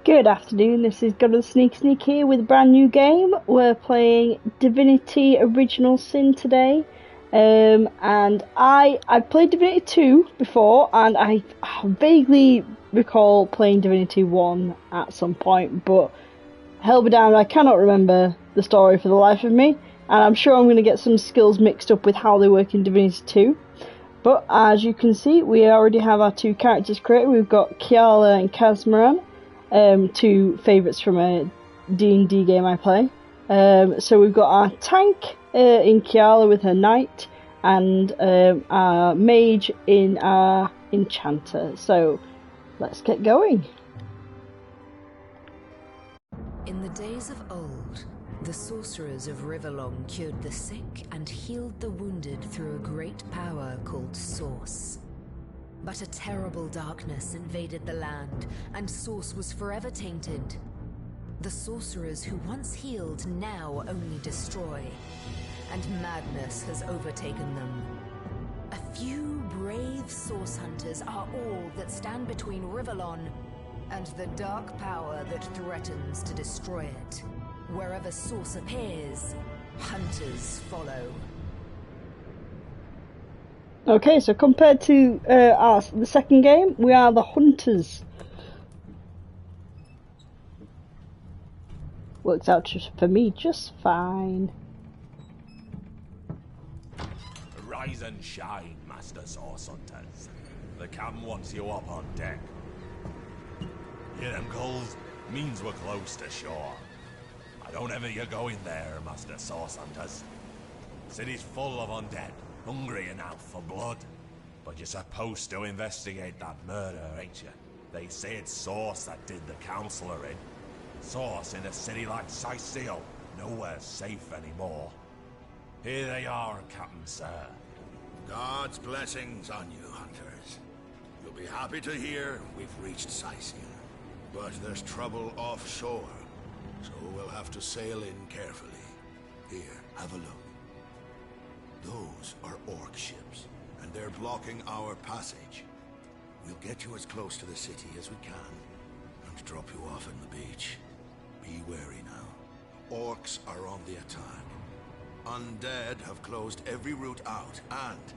Good afternoon, this is God of the Sneak here with a brand new game. We're playing Divinity Original Sin today. And I've played Divinity 2 before, and I vaguely recall playing Divinity 1 at some point, but hell be damned, I cannot remember the story for the life of me, and I'm sure I'm going to get some skills mixed up with how they work in Divinity 2. But as you can see, we already have our two characters created. We've got Cyseal and councilman. Two favourites from a D&D game I play. So we've got our tank in Cyseal with her knight, and our mage in our enchanter. So let's get going. In the days of old, the sorcerers of Riverlong cured the sick and healed the wounded through a great power called Source. But a terrible darkness invaded the land, and Source was forever tainted. The sorcerers who once healed now only destroy, and madness has overtaken them. A few brave Source hunters are all that stand between Riverlong and the dark power that threatens to destroy it. Wherever Source appears, hunters follow. Okay, so compared to the second game, we are the hunters. Works out for me just fine. Rise and shine, Master Source Hunters. The cam wants you up on deck. Hear them calls? Means we're close to shore. I don't ever you go in there, Master Source Hunters. City's full of undead. Hungry enough for blood. But you're supposed to investigate that murder, ain't you? They say it's Source that did the councillor in. Source in a city like Cyseal. Nowhere safe anymore. Here they are, Captain Sir. God's blessings on you, hunters. You'll be happy to hear we've reached Cyseal. But there's trouble offshore, so we'll have to sail in carefully. Here, have a look. Those are orc ships, and they're blocking our passage. We'll get you as close to the city as we can, and drop you off on the beach. Be wary now. Orcs are on the attack. Undead have closed every route out, and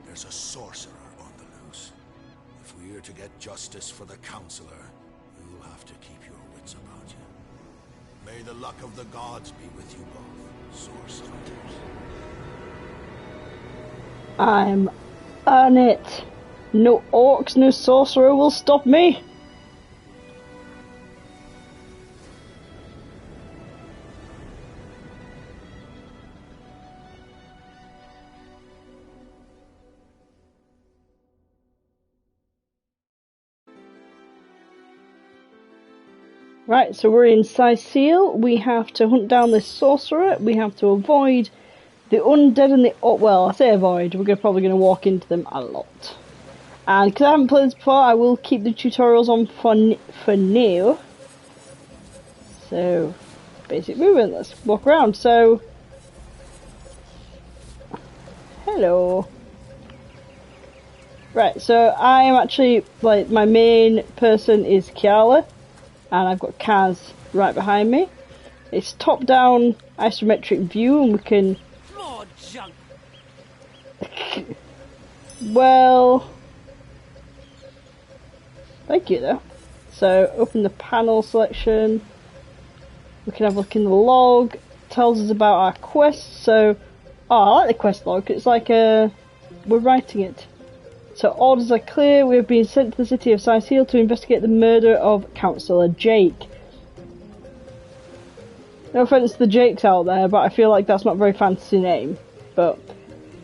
there's a sorcerer on the loose. If we're to get justice for the councillor, you'll have to keep your wits about you. May the luck of the gods be with you both, Source Hunters. I'm on it. No orcs, no sorcerer will stop me. Right, so we're in Cyseal. We have to hunt down this sorcerer. We have to avoid the undead and the... Oh, well, I say avoid. We're probably going to walk into them a lot. And because I haven't played this before, I will keep the tutorials on for now. So, basic movement. Let's walk around. So, hello. Right, so I am actually, like, my main person is Cyseal. And I've got Kaz right behind me. It's top-down isometric view, and we can... More junk. Well... Thank you, though. So, open the panel selection. We can have a look in the log. It tells us about our quest. So, oh, I like the quest log. It's like we're writing it. So, orders are clear. We have been sent to the city of Cyseal to investigate the murder of Councillor Jake. No offence to the Jakes out there, but I feel like that's not a very fancy name. But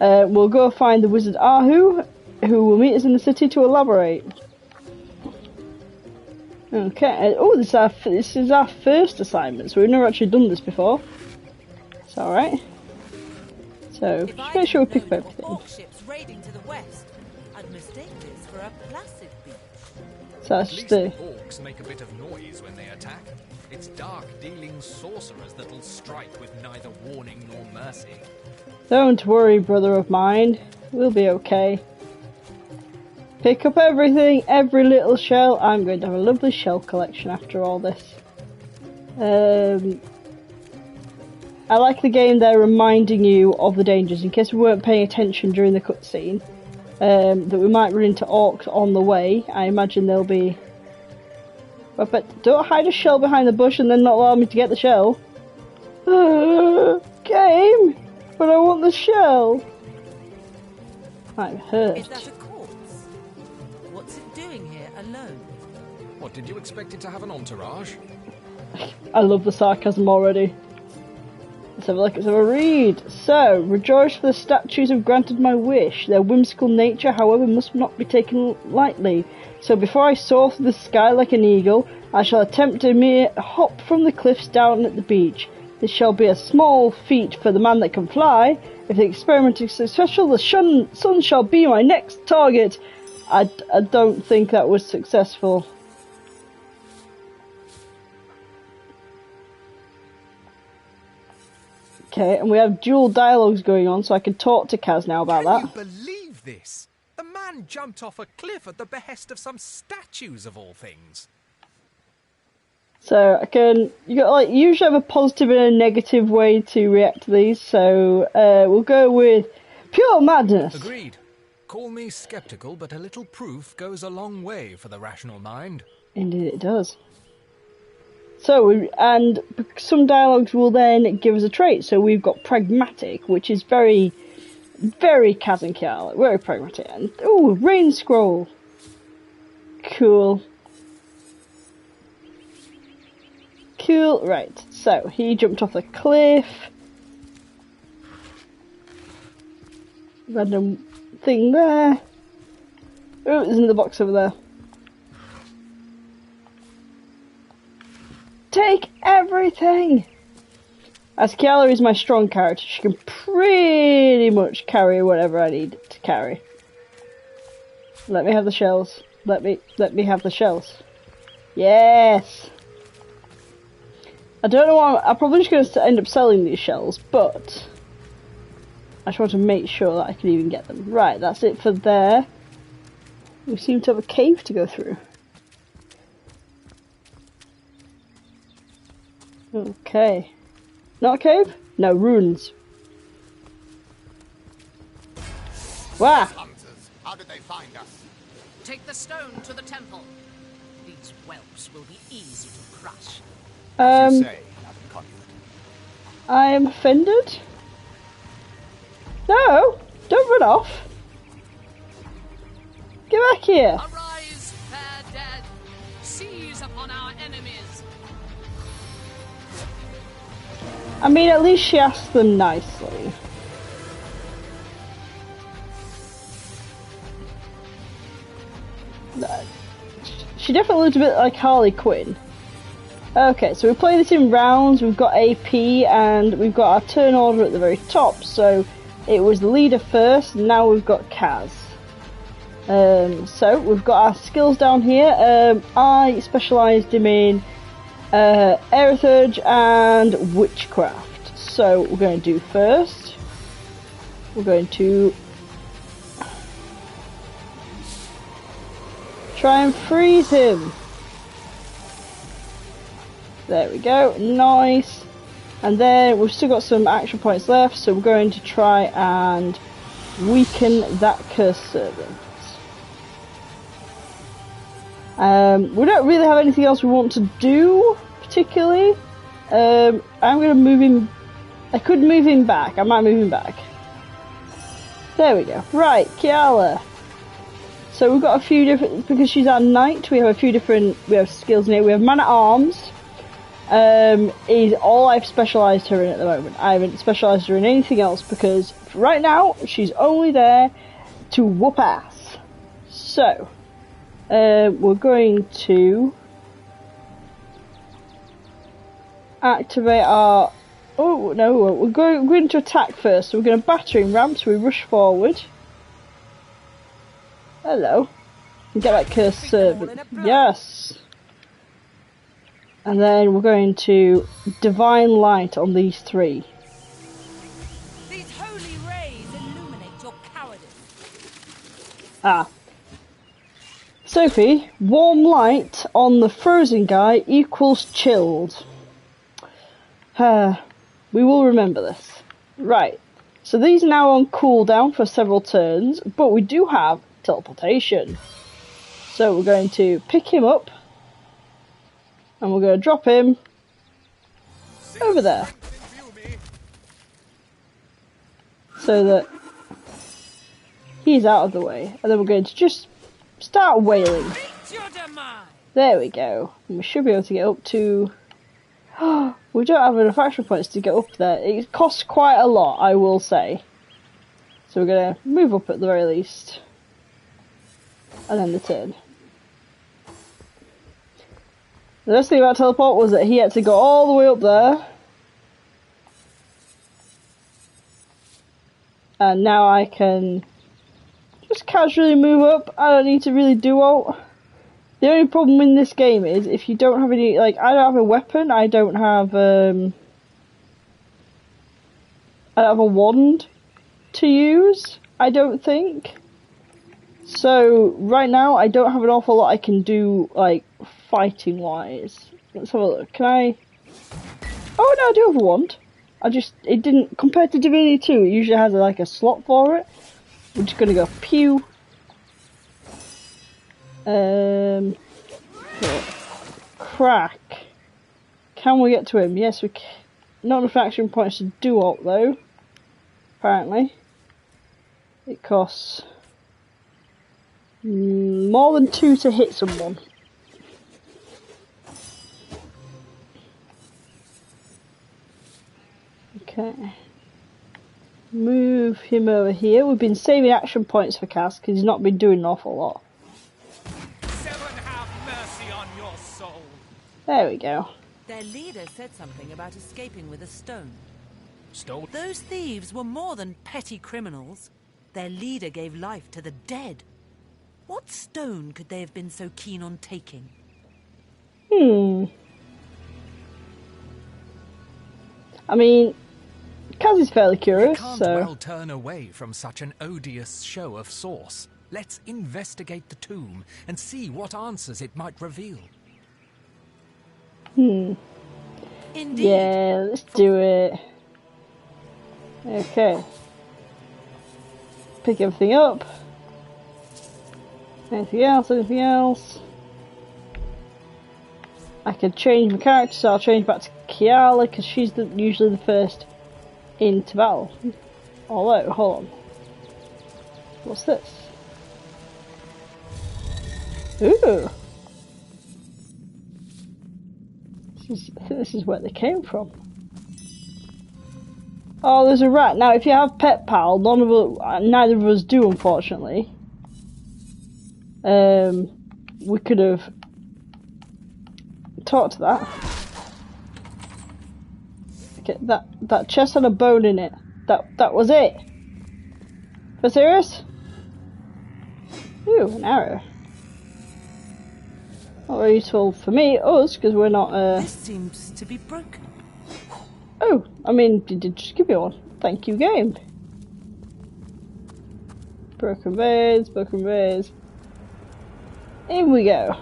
we'll go find the wizard Ahu, who will meet us in the city to elaborate. Okay. Oh, this is our first assignment, so we've never actually done this before. It's all right. So just make sure we pick up everything. Orc ships raiding to the west. I'd mistake this for a placid beach. So that's just the orcs make a bit of noise when they attack. It's dark-dealing sorcerers that'll strike with neither warning nor mercy. Don't worry, brother of mine. We'll be okay. Pick up everything, every little shell. I'm going to have a lovely shell collection after all this. I like the game there reminding you of the dangers, in case we weren't paying attention during the cutscene, that we might run into orcs on the way. I imagine there'll be... But don't hide a shell behind the bush and then not allow me to get the shell. Game! But I want the shell! I'm hurt. Is that a corpse? What's it doing here alone? What, did you expect it to have an entourage? I love the sarcasm already. Let's have a look, let's have a read. So, rejoice for the statues have granted my wish. Their whimsical nature, however, must not be taken lightly. So before I soar through the sky like an eagle, I shall attempt a mere hop from the cliffs down at the beach. This shall be a small feat for the man that can fly. If the experiment is successful, the sun shall be my next target. I don't think that was successful. Okay, and we have dual dialogues going on, so I can talk to Kaz now about that. Can you believe this? The man jumped off a cliff at the behest of some statues of all things. So you got like usually have a positive and a negative way to react to these. So we'll go with pure madness. Agreed. Call me skeptical, but a little proof goes a long way for the rational mind. Indeed, it does. So and some dialogues will then give us a trait. So we've got pragmatic, which is very, very Kaz and Cyseal, very pragmatic. And ooh, rain scroll. Cool. Cool, right, so he jumped off a cliff. Random thing there. Oh, there's another box over there. Take everything! As Cyseal is my strong character, she can pretty much carry whatever I need to carry. Let me have the shells. Let me have the shells. Yes! I don't know why, I'm probably just going to end up selling these shells, but I just want to make sure that I can even get them. Right, that's it for there. We seem to have a cave to go through. Okay. Not a cave? No, ruins. Wow! Hunters, how did they find us? Take the stone to the temple. These whelps will be easy to crush. You say, Madam Conduit. I am offended. No! Don't run off! Get back here! Arise, fair dead! Seize upon our enemies! I mean, at least she asked them nicely. She definitely looks a bit like Harley Quinn. Okay, so we play this in rounds, we've got AP, and we've got our turn order at the very top. So it was the leader first, and now we've got Kaz. So we've got our skills down here. I specialised in Aerithurge and Witchcraft. So we're going to do first. We're going to try and freeze him. There we go, nice. And then we've still got some action points left, so we're going to try and weaken that cursed servant. We don't really have anything else we want to do, particularly. I'm going to move him. I could move him back. I might move him back. There we go. Right, Cyseal. So we've got a few different, because she's our knight, we have a few different, we have skills in here. We have man-at-arms. Is all I've specialised her in at the moment. I haven't specialised her in anything else because right now she's only there to whoop ass. So, we're going to activate our... Oh no, we're going to attack first. So we're going to battering ram, so we rush forward. Hello. And get that cursed servant. Yes! And then we're going to Divine Light on these three. These holy rays illuminate your cowardice. Ah. Sophie, warm light on the frozen guy equals chilled. We will remember this. Right, so these are now on cooldown for several turns, but we do have teleportation. So we're going to pick him up, and we're going to drop him over there. So that he's out of the way, and then we're going to just start wailing. There we go. And we should be able to get up to... we don't have enough action points to get up there. It costs quite a lot, I will say. So we're going to move up at the very least. And then the turn. The best thing about teleport was that he had to go all the way up there. And now I can just casually move up. I don't need to really duo. The only problem in this game is if you don't have any, like, I don't have a weapon, I don't have a wand to use, I don't think. So, right now, I don't have an awful lot I can do, like, fighting-wise. Let's have a look. Can I... Oh, no, I do have a wand. It didn't, compared to Divinity 2, it usually has, like, a slot for it. We're just gonna go pew. Crack. Can we get to him? Yes, we can. Not enough action points to do ult, though. Apparently. It costs... more than 2 to hit someone. Okay. Move him over here. We've been saving action points for Cass because he's not been doing an awful lot. Have mercy on your soul. There we go. Their leader said something about escaping with a stone. Stone? Those thieves were more than petty criminals. Their leader gave life to the dead. What stone could they have been so keen on taking? I mean, Kaz is fairly curious, We can't so... well turn away from such an odious show of source. Let's investigate the tomb and see what answers it might reveal. Indeed. Yeah, let's do it. Okay. Pick everything up. Anything else? Anything else? I can change my character, so I'll change back to Cyseal because she's usually the first into battle. Although, hold on. What's this? Ooh! I think this is where they came from. Oh, there's a rat. Now, if you have Pet Pal, neither of us do, unfortunately. We could have talked to that. Okay, that chest had a bone in it. That was it. For serious? Ooh, an arrow. Not very useful for us, because we're not, This seems to be broken. Oh, I mean, you did just give me one. Thank you, game. Broken vase, broken vase. In we go.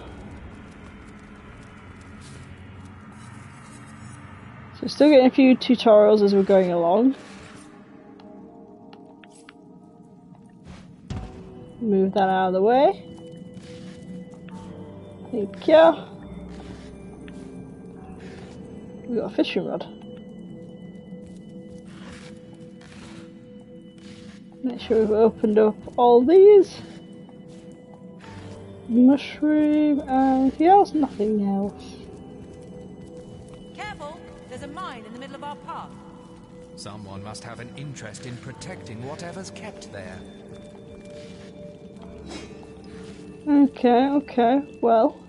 So still getting a few tutorials as we're going along. Move that out of the way. Thank you. We got a fishing rod. Make sure we've opened up all these. Mushroom and anything else? Nothing else. Careful! There's a mine in the middle of our path. Someone must have an interest in protecting whatever's kept there. Okay. Well,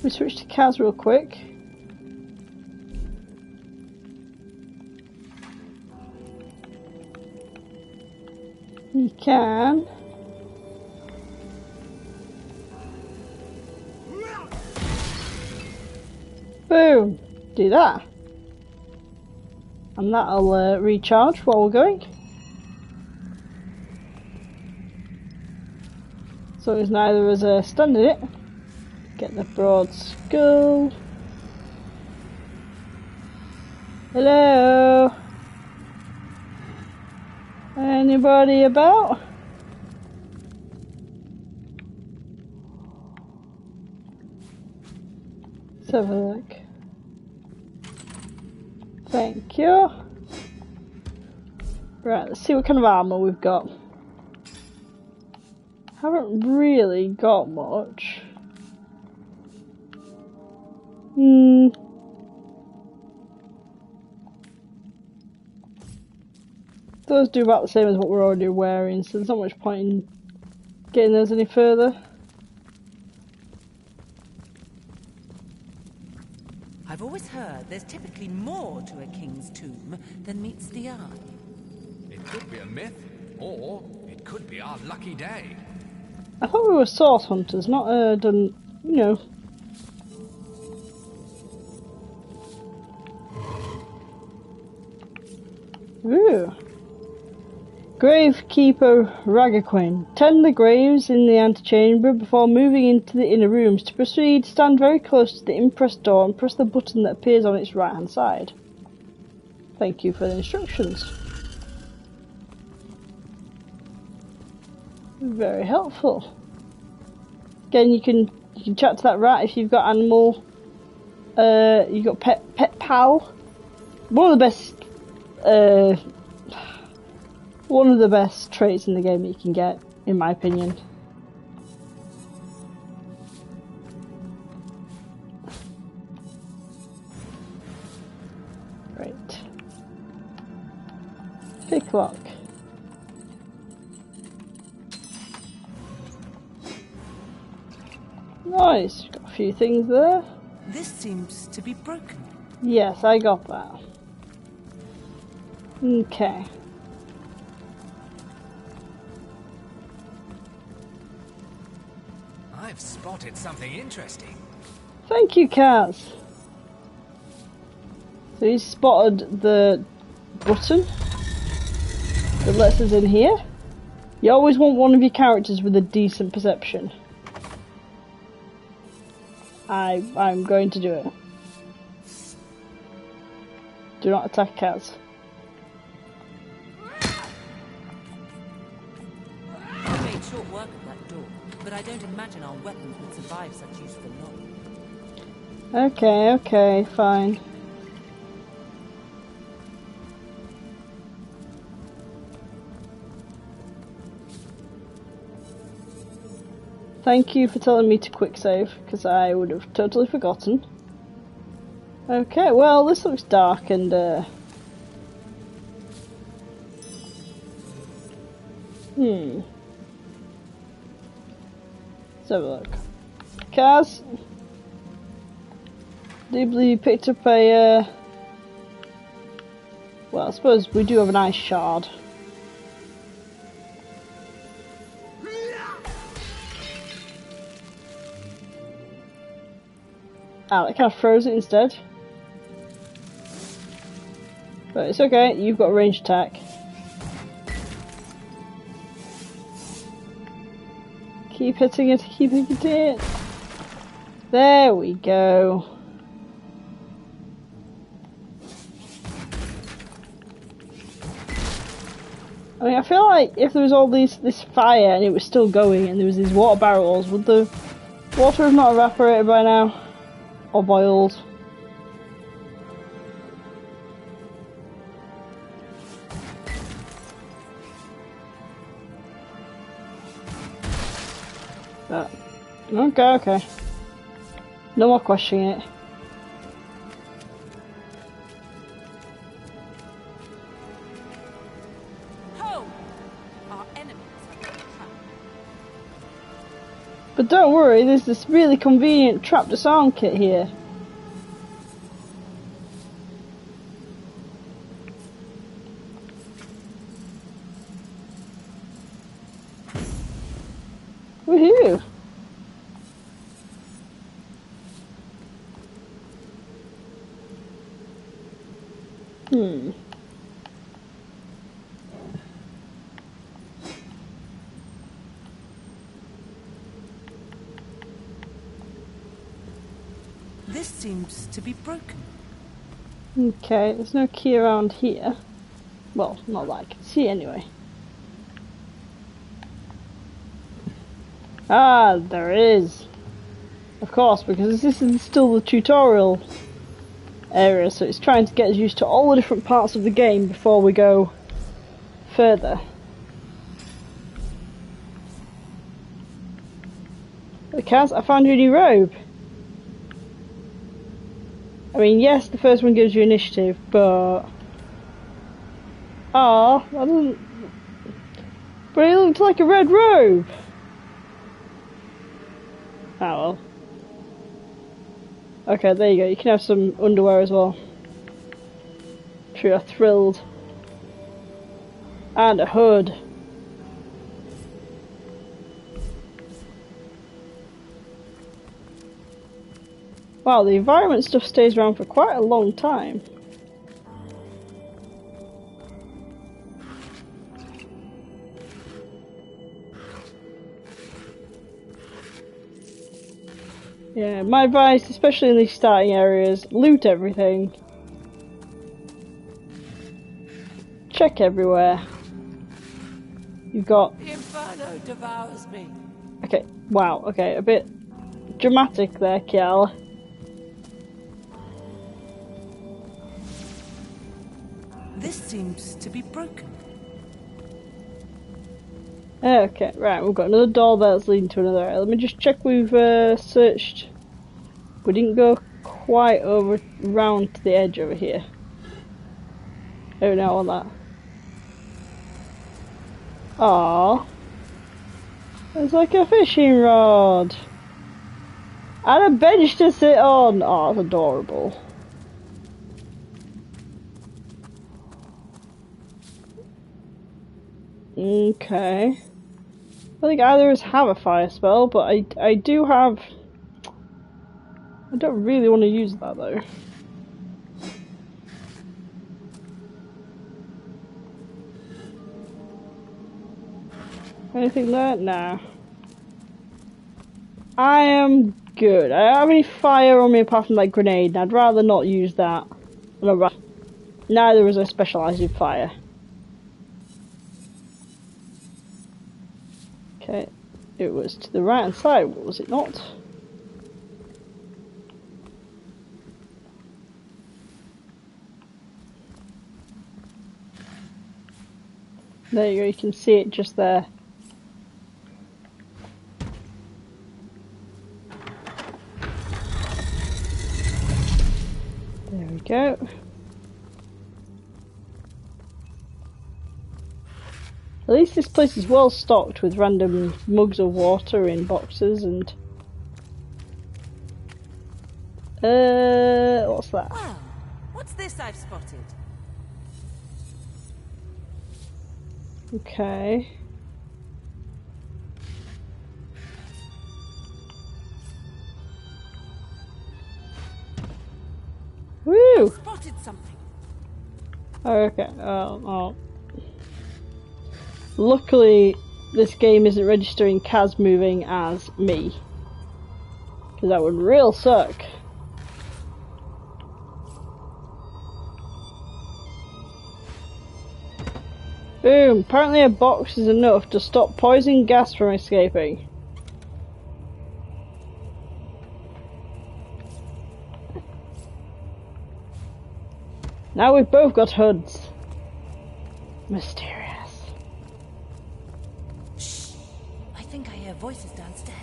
we switch to Kaz real quick. You can. Boom! Do that. And that'll recharge while we're going. long as neither of us are standing it. Get the broad skull. Hello? Anybody about? Let's have a look. Thank you. Right, let's see what kind of armour we've got. Haven't really got much. Those do about the same as what we're already wearing, so there's not much point in getting those any further. I've always heard there's typically more to a king's tomb than meets the eye. It could be a myth, or it could be our lucky day. I thought we were source hunters, not you know. Ooh. Gravekeeper Ragaquin. Tend the graves in the antechamber before moving into the inner rooms. To proceed, stand very close to the impressed door and press the button that appears on its right hand side. Thank you for the instructions. Very helpful. Again, you can chat to that rat if you've got animal. You've got pet pal. One of the best traits in the game that you can get, in my opinion. Right. Picklock. Nice, got a few things there. This seems to be broken. Yes, I got that. Okay. I've spotted something interesting. Thank you, Kaz. So he's spotted the button that lets us in here. You always want one of your characters with a decent perception. I'm going to do it. Do not attack Kaz. I made short work of that door, but I don't imagine our weapons would survive such use for long. Okay, fine. Thank you for telling me to quick save, because I would have totally forgotten. Okay, well, this looks dark and Let's have a look. Kaz, do you believe you picked up a well, I suppose we do have an ice shard. Ah, it kind of froze it instead. But it's okay, you've got a ranged attack. Keep hitting it, keep hitting it. There we go. I mean, I feel like if there was all this fire and it was still going and there was these water barrels, would the water have not evaporated by now? Or boiled? Okay. No more questioning it. Ho! Our enemies have been trapped. But don't worry, there's this really convenient trap disarm kit here. Woohoo! seems to be broken. Okay, there's no key around here. Well, not that I can see anyway. Ah, there is. Of course, because this is still the tutorial area, so it's trying to get us used to all the different parts of the game before we go further. Look, Kaz, I found you a new robe. I mean, yes, the first one gives you initiative, but... Ah, that doesn't... But it looks like a red robe! Oh well. Okay, there you go. You can have some underwear as well. I'm sure you're thrilled. And a hood. Wow, the environment stuff stays around for quite a long time. Yeah, my advice, especially in these starting areas, loot everything. Check everywhere. You've got... The inferno devours me. Okay, wow, okay, a bit dramatic there, Kiel. This seems to be broken. Okay, right, we've got another door that's leading to another area. Let me just check we've searched. We didn't go quite over round to the edge over here. Oh no, on that. Aww. It's like a fishing rod. And a bench to sit on. Oh, that's adorable. Okay. I think either of us have a fire spell, but I do have... I don't really want to use that though. Anything there? Nah. I am good. I don't have any fire on me apart from that grenade, and I'd rather not use that. Neither is I specialise in fire. Okay, it was to the right hand side, was it not? There you go, you can see it just there. There we go. At least this place is well stocked with random mugs of water in boxes and... what's that? Well, what's this I've spotted? Okay. Woo! I've spotted something. Oh, okay. Oh. Luckily, this game isn't registering Kaz moving as me. Because that would real suck. Boom! Apparently a box is enough to stop poison gas from escaping. Now we've both got hoods. Mysterious. Shh! I think I hear voices downstairs.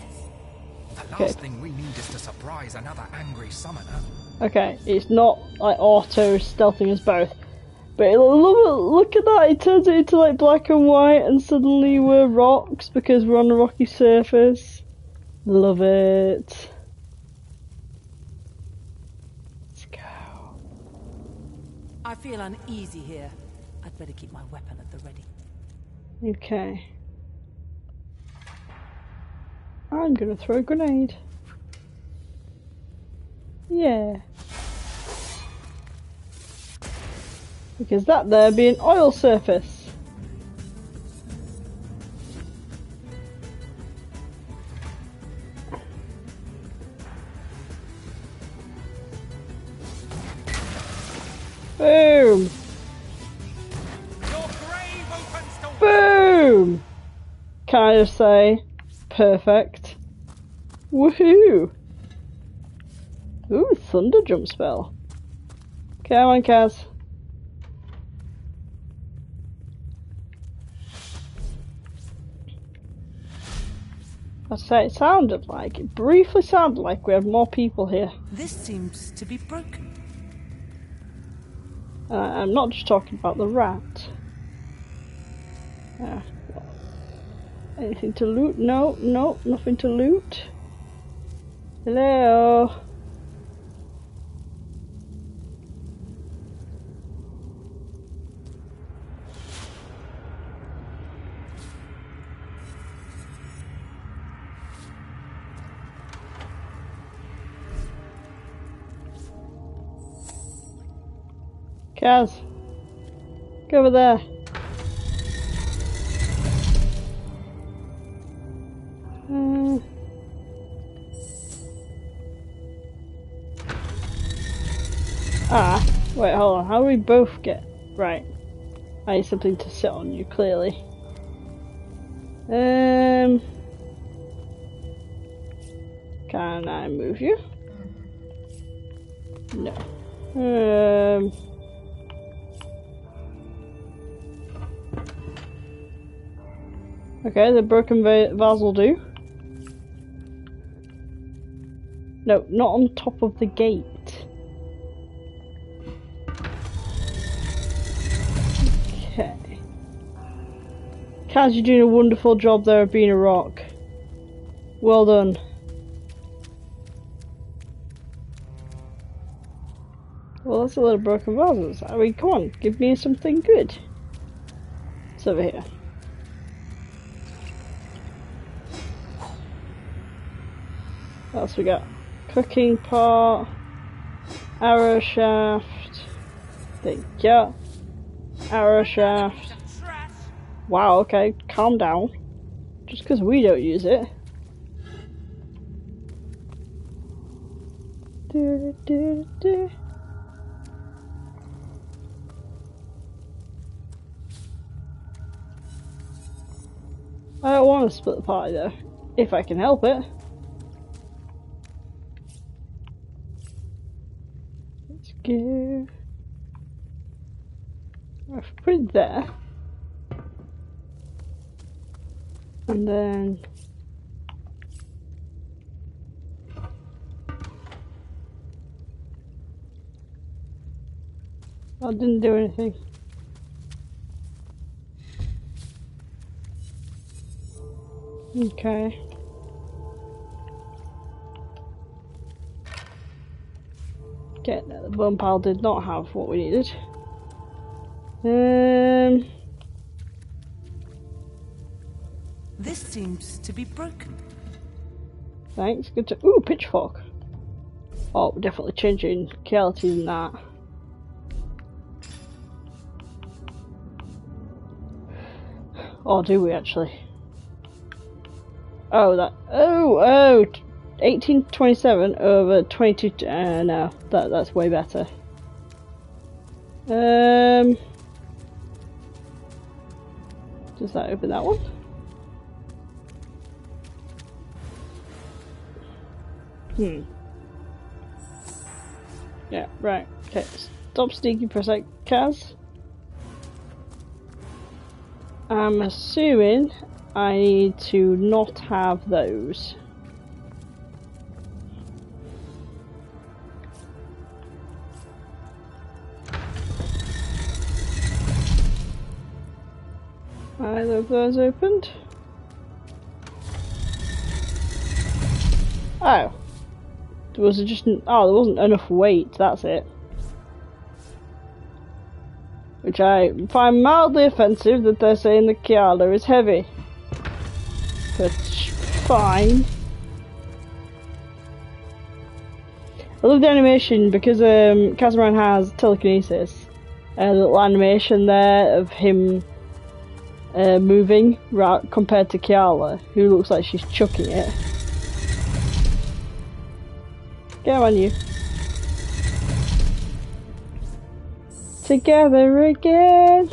The last thing we need is to surprise another angry summoner. Okay, it's not like auto stealthing us both. But look at that, it turns it into like black and white and suddenly we're rocks because we're on a rocky surface. Love it. Let's go. I feel uneasy here. I'd better keep my weapon at the ready. Okay. I'm gonna throw a grenade. Yeah. Because that there be an oil surface. Boom! Your grave opens to Boom! Can I just say, perfect. Woohoo! Ooh, thunder jump spell. Come on, Kaz. I say it briefly sounded like we have more people here. This seems to be broken. I'm not just talking about the rat. Anything to loot? No, nothing to loot. Hello? Kaz, go over there. Wait, hold on. How do we both get... Right. I need something to sit on you, clearly. Can I move you? No. Okay, the broken vase will do. No, not on top of the gate. Okay. Kaz, you're doing a wonderful job there of being a rock. Well done. Well, that's a lot of broken vases. I mean, come on, give me something good. It's over here. What else we got? Cooking pot, arrow shaft. There you go. Arrow shaft. Wow, okay, calm down. Just because we don't use it. I don't want to split the party though, if I can help it. Let's go. I've put it there. And then... I didn't do anything. Okay. Okay, the bone pile did not have what we needed. This seems to be broken. Thanks, good to... Ooh, pitchfork! Oh, we're definitely changing quality than that. Or do we actually? Oh, that... Oh! 1827 over 22... no, that's way better. Does that open that one? Yeah, right. Okay, stop sneaking for a sec, Kaz. I'm assuming I need to not have those. Either of those opened? Oh. Was it just... Oh, there wasn't enough weight, that's it. Which I find mildly offensive that they're saying the Cyseal is heavy. But fine. I love the animation because Councilman has telekinesis. A little animation there of him moving compared to Cyseal, who looks like she's chucking it. Get on you. together again.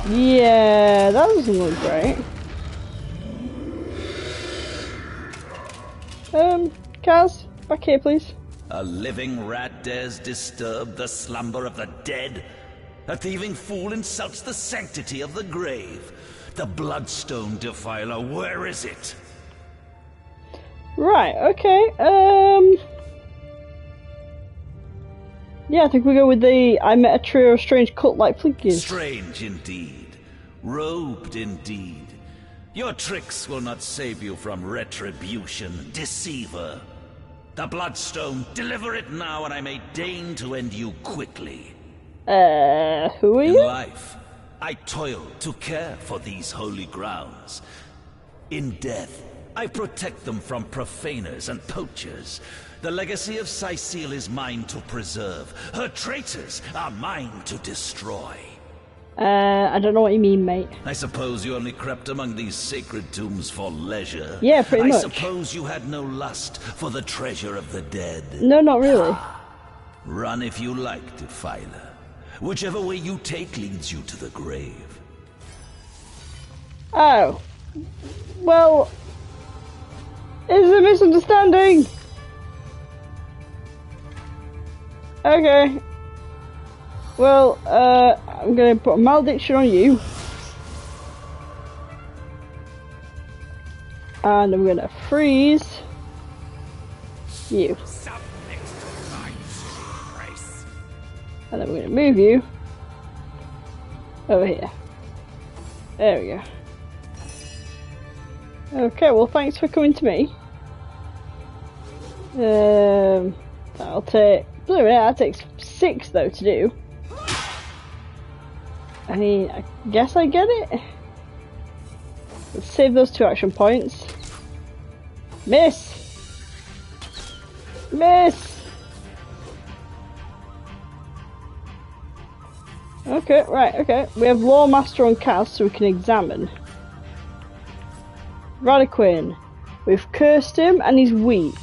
Yeah, that doesn't look great. Kaz, back here, please. A living rat dares disturb the slumber of the dead? A thieving fool insults the sanctity of the grave. The bloodstone defiler, where is it? Right, okay, yeah, I think we go with the I met a trio of strange cult-like figures. Strange indeed. Robed indeed. Your tricks will not save you from retribution, deceiver. The bloodstone, deliver it now and I may deign to end you quickly. Who are In you? life, I toil to care for these holy grounds. In death, I protect them from profaners and poachers. The legacy of Cyseal is mine to preserve. Her traitors are mine to destroy. I don't know what you mean, mate. I suppose you only crept among these sacred tombs for leisure. Yeah, pretty much. I suppose you had no lust for the treasure of the dead. No, not really. Run if you like, defiler. Whichever way you take leads you to the grave. Oh. Well, it's a misunderstanding. Okay. Well, I'm gonna put a malediction on you. And I'm gonna freeze you. And then we're gonna move you over here. There we go. Okay, well thanks for coming to me. That'll take... that takes 6 though to do. I mean, I guess I get it. Let's save those 2 action points. Miss! Miss! Okay, right, okay. We have Law Master on Kaz, so we can examine. Radiquin. We've cursed him and he's weak.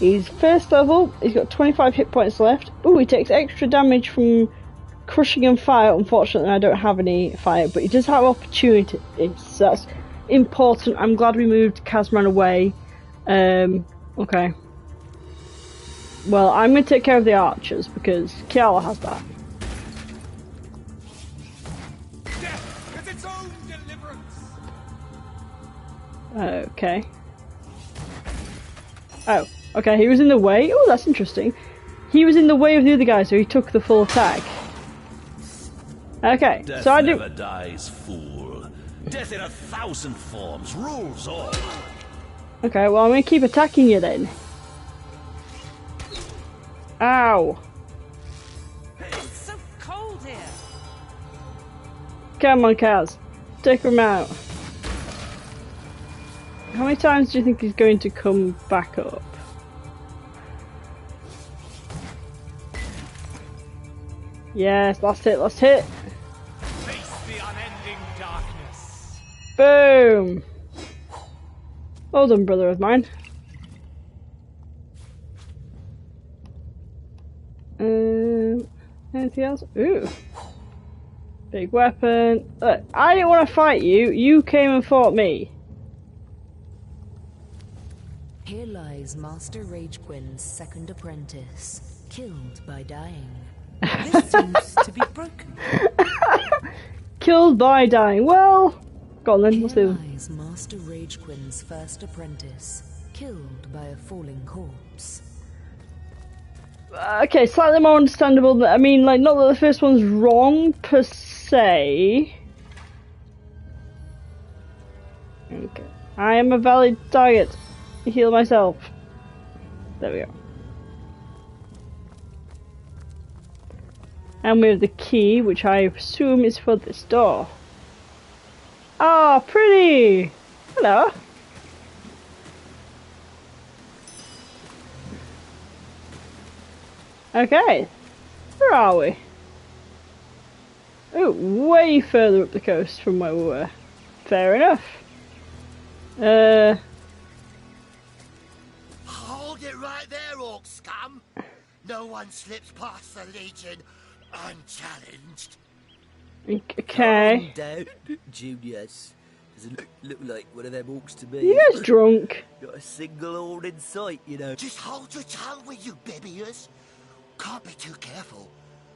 He's first level, he's got 25 hit points left. Ooh, he takes extra damage from crushing and fire. Unfortunately, I don't have any fire, but he does have opportunity. So that's important. I'm glad we moved Kazman away. Okay. Well, I'm going to take care of the archers because Kiala has that. Death is its own deliverance. Okay. Oh, okay, he was in the way. Oh, that's interesting. He was in the way of the other guy, so he took the full attack. Okay, Death so I never do. dies, fool. Death in 1,000 forms rules all. Okay, well, I'm gonna keep attacking you then. Ow! It's so cold here. Come on, Kaz. Take him out. How many times do you think he's going to come back up? Yes, last hit, last hit. Face the unending darkness. Boom! Well done, brother of mine. Anything else? Ooh. Big weapon. Look, I didn't want to fight you. You came and fought me. Here lies Master Ragequin's second apprentice, killed by dying. This seems to be broken. Killed by dying. Well, go on then. Let's Here do. lies Master Ragequin's first apprentice, killed by a falling corpse. Okay, slightly more understandable. I mean, like, not that the first one's wrong per se. Okay, I am a valid target. Heal myself. There we go. And we have the key, which I assume is for this door. Ah, pretty! Hello. Okay. Where are we? Oh, way further up the coast from where we were. Fair enough. right there, orc scum. No one slips past the Legion unchallenged. Okay. Calm down, Junius. Doesn't look like one of them orcs to me. You guys drunk? Not a single horn in sight, you know. Just hold your tongue with you, Bibius. Can't be too careful.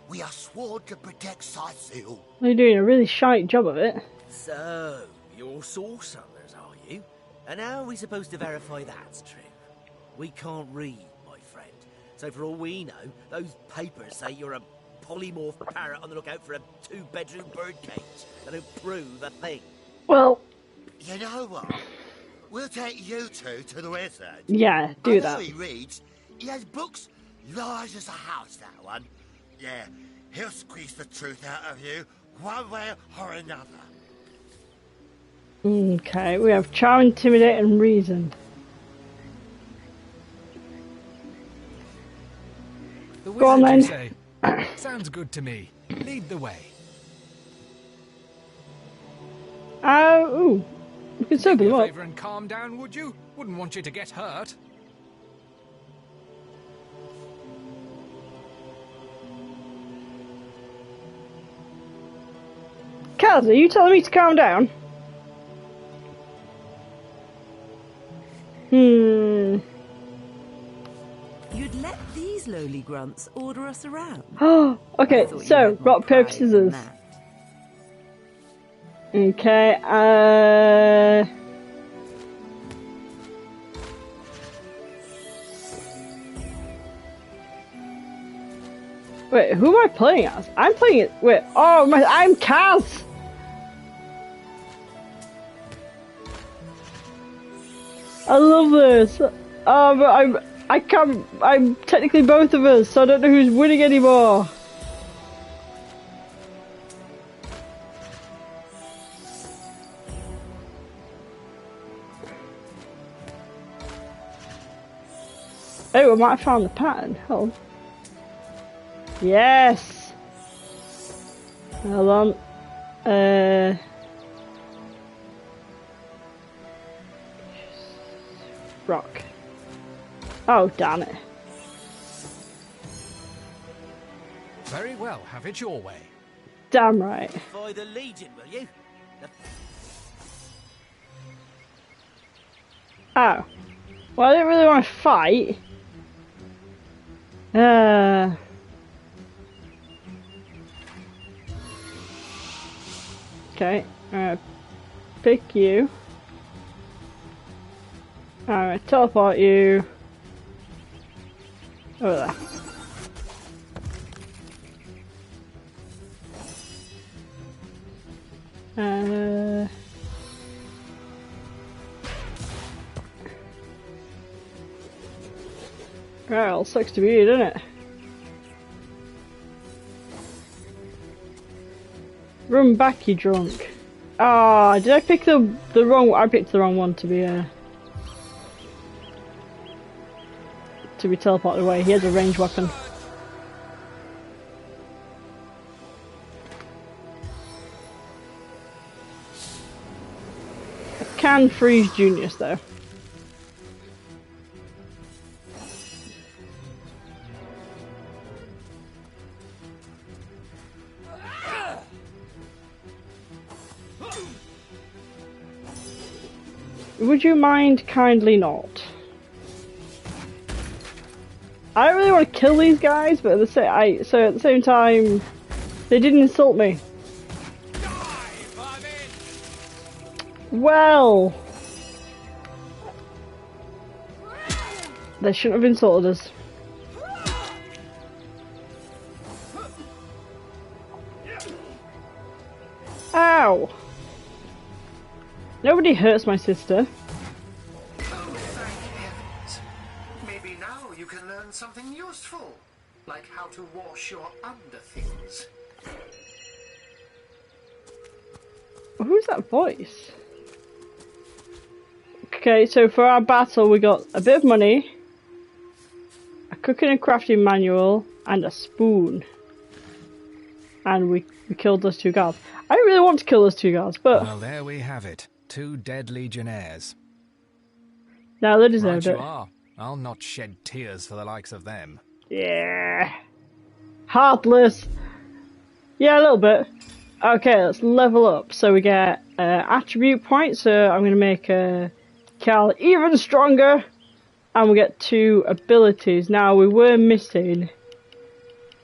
We are sworn to protect Cyseal. You're doing a really shite job of it. So, you're sorcerers, are you? And how are we supposed to verify that's true? We can't read, my friend. So for all we know, those papers say you're a polymorph parrot on the lookout for a 2-bedroom birdcage. That don't prove a thing. Well... You know what? We'll take you two to the wizard. Yeah, do that. I know he reads. He has books large as a house, that one. Yeah, he'll squeeze the truth out of you, one way or another. Okay, we have charm, intimidate, and reason. The Go on, wizard, then. you say? Sounds good to me. Lead the way. Ooh. We can sober Do them me a up. favour and calm down, would you? Wouldn't want you to get hurt. Kaz, are you telling me to calm down? You'd let these lowly grunts order us around. Oh, okay, I thought you so, had more rock, paper, pride than scissors. that. Okay, Wait, who am I playing as? I'm playing it. Wait, I'm Kaz! I love this! But I'm technically both of us, so I don't know who's winning anymore. Oh, I might have found the pattern. Hold on. Yes! Hold on. Rock. Oh, damn it. Very well, have it your way. Damn right. By the Legion, will you? Oh. Well, I didn't really want to fight. Okay. Pick you. Alright, teleport you. Over there. Well, sucks to be you, doesn't it? Run back, you drunk. Ah, did I pick the wrong? I picked the wrong one to be teleported away. He has a ranged weapon. I can freeze Junius though. Would you mind kindly not? I don't really want to kill these guys, but at the same time, they didn't insult me. Well, they shouldn't have insulted us. Ow! Nobody hurts my sister. Maybe now you can learn something useful, like how to wash your underthings. Who's that voice? Okay, so for our battle we got a bit of money, a cooking and crafting manual, and a spoon. And we killed those two guards. I didn't really want to kill those two guards, but... Well, there we have it. 2 dead legionnaires. No, they deserved Right it. you are. I'll not shed tears for the likes of them. Yeah. Heartless. Yeah, a little bit. Okay, let's level up. So we get attribute points. So I'm going to make Cal even stronger. And we get 2 abilities. Now, we were missing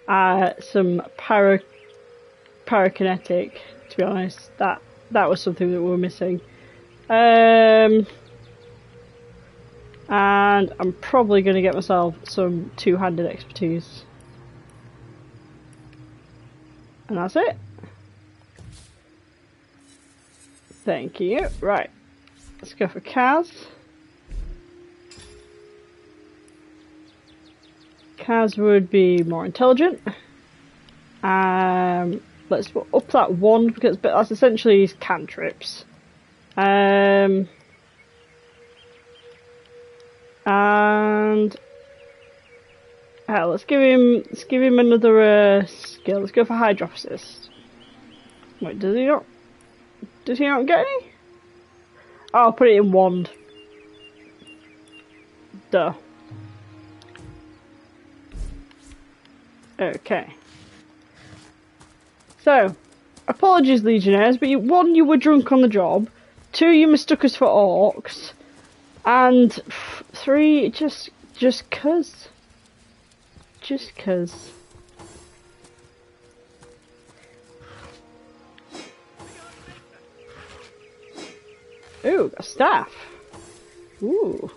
some pyrokinetic, to be honest. That was something that we were missing. And I'm probably going to get myself some 2-handed expertise. And that's it. Thank you. Right. Let's go for Kaz. Kaz would be more intelligent. Let's up that 1 because that's essentially his cantrips. And let's give him another skill. Let's go for hydrophysis. Wait, does he not get any? Oh, I'll put it in wand. Duh. Okay. So, apologies, Legionnaires, but 1, you were drunk on the job. 2, you mistook us for orcs. And 3, just cuz. Just cuz. Ooh, a staff. Ooh.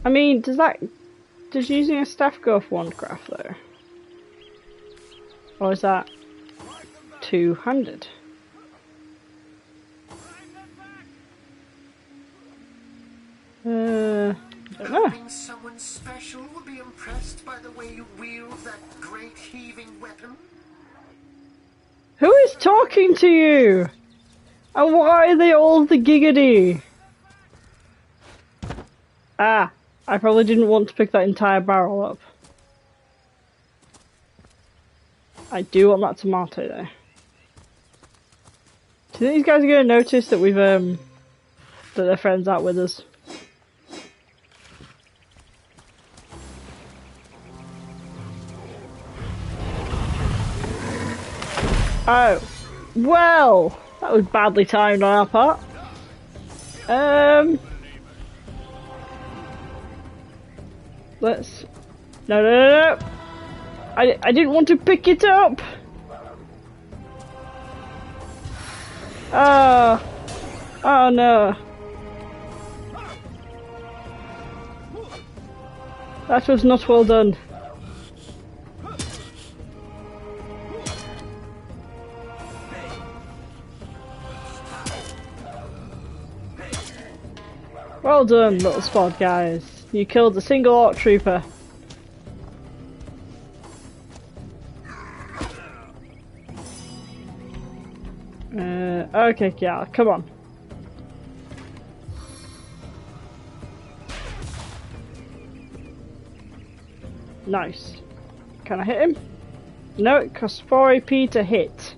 I mean, does using a staff go for wandcraft though? Or is that 2-handed? I don't know. Hoping someone special will be impressed by the way you wield that great heaving weapon. Who is talking to you? And why are they all the giggity? Ah, I probably didn't want to pick that entire barrel up. I do want that tomato though. Do you think these guys are going to notice that we've that their friends aren't with us? Oh, well, that was badly timed on our part. Let's... No. I didn't want to pick it up. Oh no. That was not well done. Well done, little squad guys. You killed a single orc trooper. Okay, yeah, come on. Nice. Can I hit him? No, it costs 4 AP to hit.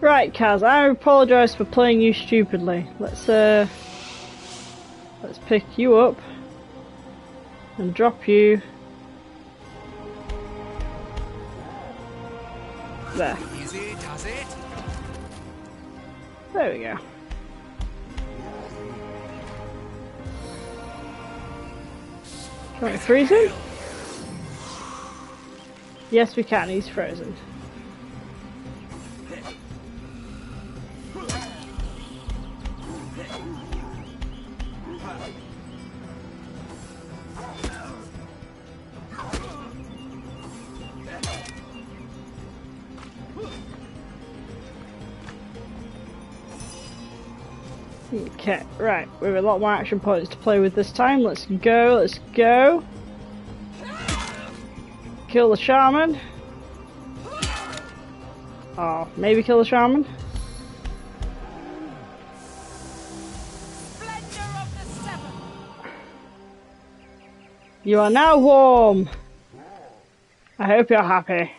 Right, Kaz, I apologise for playing you stupidly. Let's pick you up and drop you there. Easy, does it? There we go. Can we freeze him? Yes, we can. He's frozen. Okay, right, we have a lot more action points to play with this time. Let's go, let's go. Kill the shaman. Oh, maybe kill the shaman. You are now warm. I hope you're happy.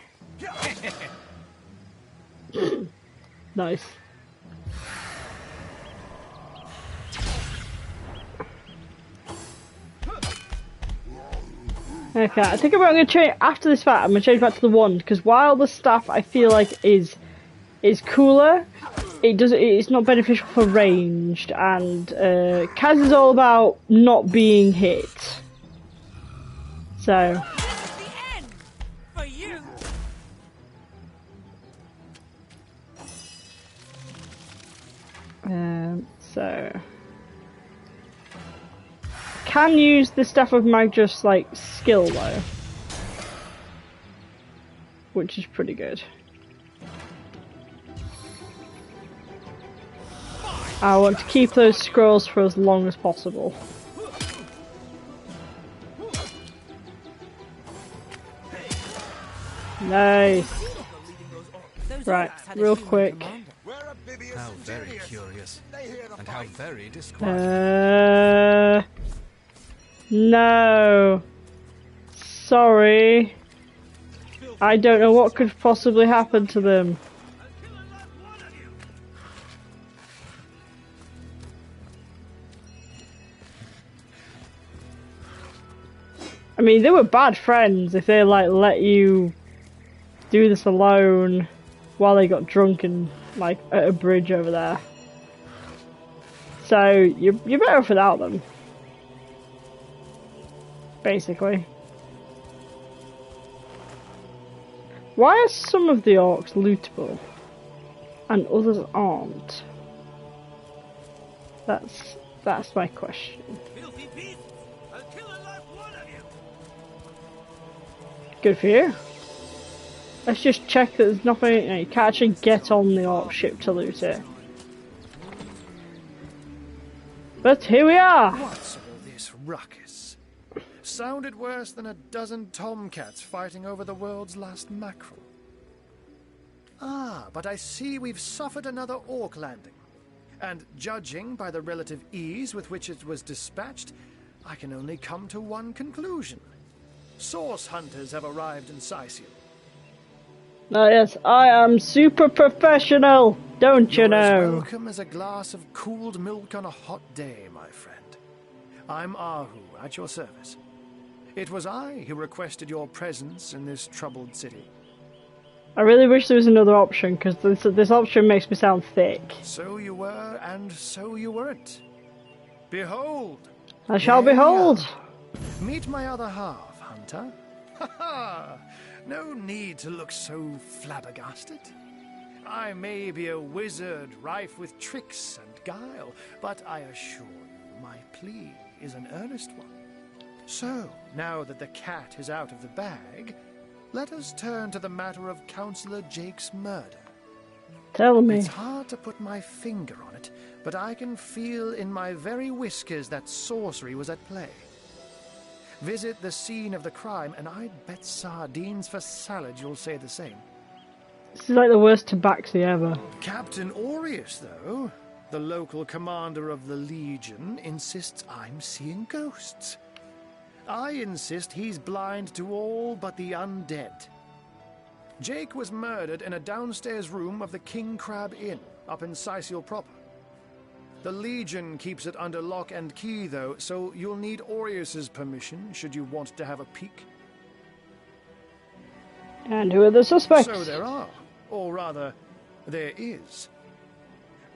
Nice. Okay, I think I'm going to change after this fight. I'm going to change back to the wand because while the staff I feel like is cooler, it's not beneficial for ranged, and Kaz is all about not being hit. So. So can use the Staff of Magus like skill though, which is pretty good. I want to keep those scrolls for as long as possible. Nice. Right, real quick. How very curious. And how very disquieting. No. Sorry. I don't know what could possibly happen to them. I mean, they were bad friends if they like let you do this alone while they got drunk and like at a bridge over there. So you're better off without them, basically. Why are some of the orcs lootable and others aren't? That's my question. Good for you. Let's just check that there's nothing. You can't actually get on the orc ship to loot it. But here we are! What's all this ruckus? Sounded worse than a dozen tomcats fighting over the world's last mackerel. Ah, but I see we've suffered another orc landing. And judging by the relative ease with which it was dispatched, I can only come to one conclusion. Source hunters have arrived in Cyseal. Oh yes, I am super professional, don't you know? You're as welcome as a glass of cooled milk on a hot day, my friend. I'm Ahu, at your service. It was I who requested your presence in this troubled city. I really wish there was another option, because this option makes me sound thick. So you were, and so you weren't. Behold! I shall behold! Meet my other half, Hunter. Ha ha! No need to look so flabbergasted. I may be a wizard rife with tricks and guile, but I assure you my plea is an earnest one. So, now that the cat is out of the bag, let us turn to the matter of Councillor Jake's murder. Tell me. It's hard to put my finger on it, but I can feel in my very whiskers that sorcery was at play. Visit the scene of the crime, and I'd bet sardines for salad you'll say the same. This is like the worst tabaxi ever. Captain Aureus, though, the local commander of the Legion, insists I'm seeing ghosts. I insist he's blind to all but the undead. Jake was murdered in a downstairs room of the King Crab Inn, up in Cyseal proper. The Legion keeps it under lock and key, though, so you'll need Aureus's permission should you want to have a peek. And who are the suspects? So there are, or rather, there is.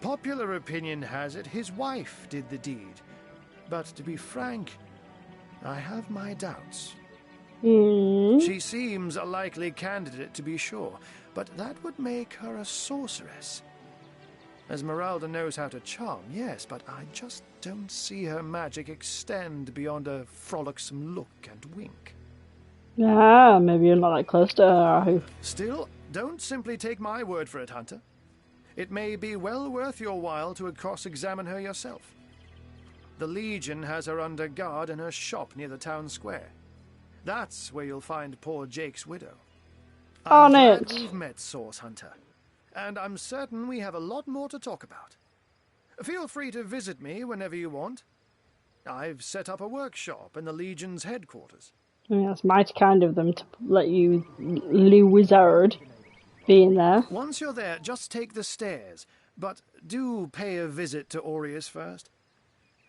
Popular opinion has it his wife did the deed, but to be frank, I have my doubts. She seems a likely candidate, to be sure, but that would make her a sorceress. Esmeralda knows how to charm, yes, but I just don't see her magic extend beyond a frolicsome look and wink. Ah, maybe you're not that close to her. Still, don't simply take my word for it, Hunter. It may be well worth your while to cross-examine her yourself. The Legion has her under guard in her shop near the town square. That's where you'll find poor Jake's widow. On I'm it. glad we've met, Source Hunter. And I'm certain we have a lot more to talk about. Feel free to visit me whenever you want. I've set up a workshop in the Legion's headquarters. Yeah, that's mighty kind of them to let you, Lou Wizard, be in there. Once you're there, just take the stairs. But do pay a visit to Aureus first.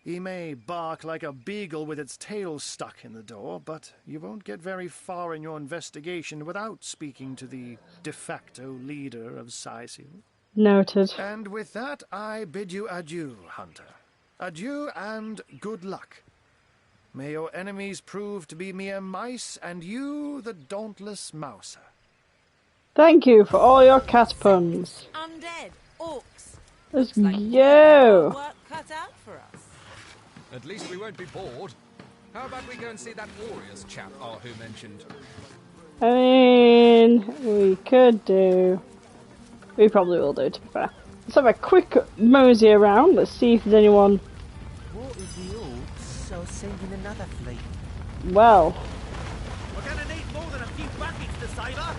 He may bark like a beagle with its tail stuck in the door, but you won't get very far in your investigation without speaking to the de facto leader of Cyseal. Noted. And with that, I bid you adieu, Hunter. Adieu and good luck. May your enemies prove to be mere mice, and you the dauntless mouser. Thank you for all your cat puns. Undead, orcs. Let's Like go. work cut out for us. At least we won't be bored. How about we go and see that Aureus chap Arhu mentioned? I mean, we could do. We probably will do, to be fair. Let's have a quick mosey around. Let's see if there's anyone. What is the orcs? I'll send in another fleet. Well. We're gonna need more than a few buckets to save her.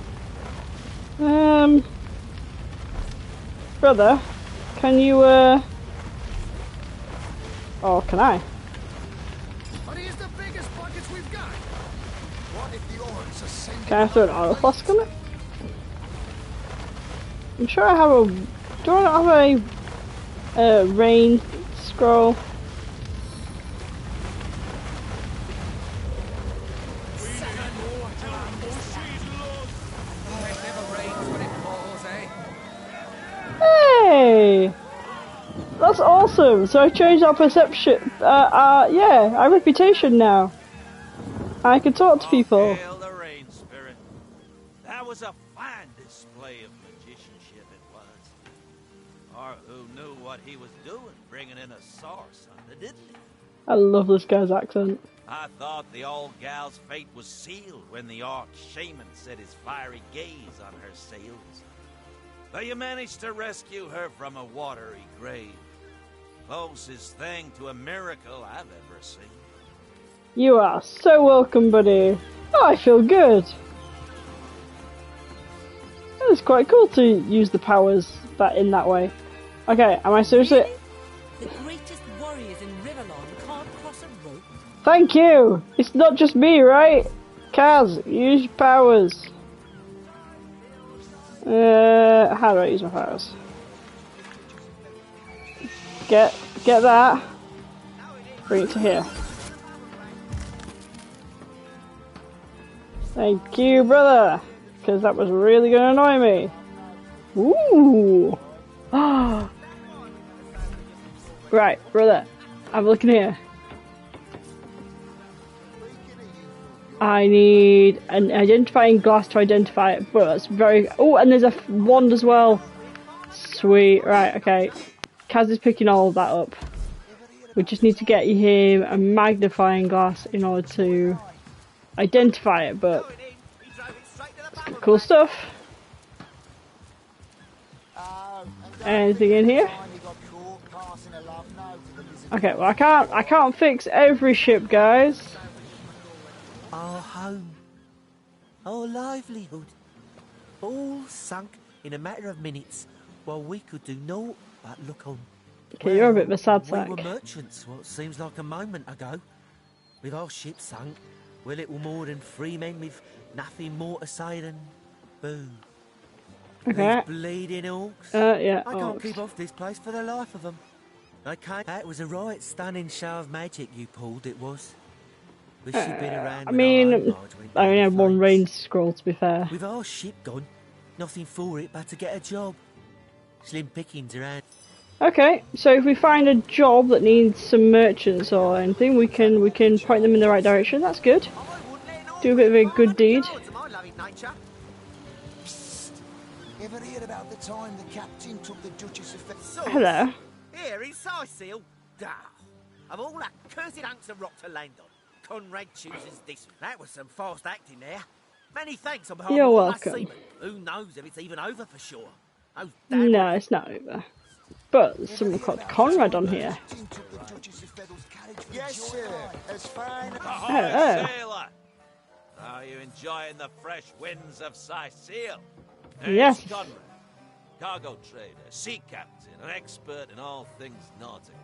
Brother, can you, Oh, can I? Are these the biggest buckets we've got? What if the orcs are sending... Can I throw an oil flask on it? I'm sure I have a... Do I not have a rain scroll? Hey! That's awesome! So I changed our perception, yeah, our reputation now. I can talk to people. Hail the rain spirit. That was a fine display of magicianship it was. Arhu knew what he was doing, bringing in a source under, didn't he? I love this guy's accent. I thought the old gal's fate was sealed when the arch shaman set his fiery gaze on her sails. But you managed to rescue her from a watery grave. Closest thing to a miracle I've ever seen. You are so welcome, buddy. Oh, I feel good. It's quite cool to use the powers in that way. Okay, am I seriously... The greatest warriors in Riverlong can't cross a rope? Thank you! It's not just me, right? Kaz, use your powers. How do I use my powers? Get that. Bring it to here. Thank you, brother. Because that was really going to annoy me. Ooh. Right, brother. I'm looking here. I need an identifying glass to identify it, but that's very... Oh, and there's a wand as well. Sweet. Right, okay. Kaz is picking all of that up. We just need to get him a magnifying glass in order to identify it, but... Cool stuff. Anything in here? Okay, well I can't fix every ship, guys. Our home, our livelihood, all sunk in a matter of minutes, while we could do naught but look on. Okay, you're a bit of a sad sack. We were merchants what seems like a moment ago. With our ship sunk, we're little more than free men with nothing more to say than boo. Okay. These bleeding orcs. Yeah, I can't orcs. keep off this place for the life of them. I can't. That was a right stunning show of magic you pulled, it was. Wish you'd been around. I mean, I only had one rain scroll, to be fair. With our ship gone, nothing for it but to get a job. Slim pickings around. Okay, so if we find a job that needs some merchants or anything, we can point them in the right direction. That's good. Do a bit of a good deed. Ever hear about the time the captain took the Duchess of... Hello. Here in Cyseal. Of all that cursed hunks of rock to land on, Conrad chooses this. That was some fast acting there. Many thanks on behalf You're of all welcome. us seamen. Who knows if it's even over for sure. No, it's not over. But there's someone called Conrad on here. Yes, sir. As fine Ahoy, sailor! Are you enjoying the fresh winds of Cyseal? Yes. Conrad, cargo trader, sea captain, an expert in all things nautical.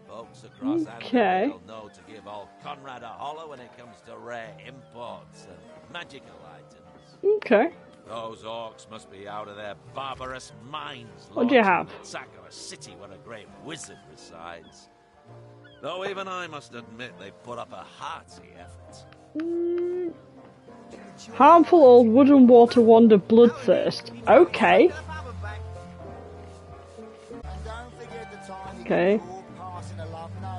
For folks across Okay. will know to give old Conrad a holler when it comes to rare imports and magical items. Okay. Those orcs must be out of their barbarous minds. What do you have? Sack of a city where a great wizard resides. Though even I must admit they put up a hearty effort. Harmful old wooden water wand of bloodthirst. Okay. Okay.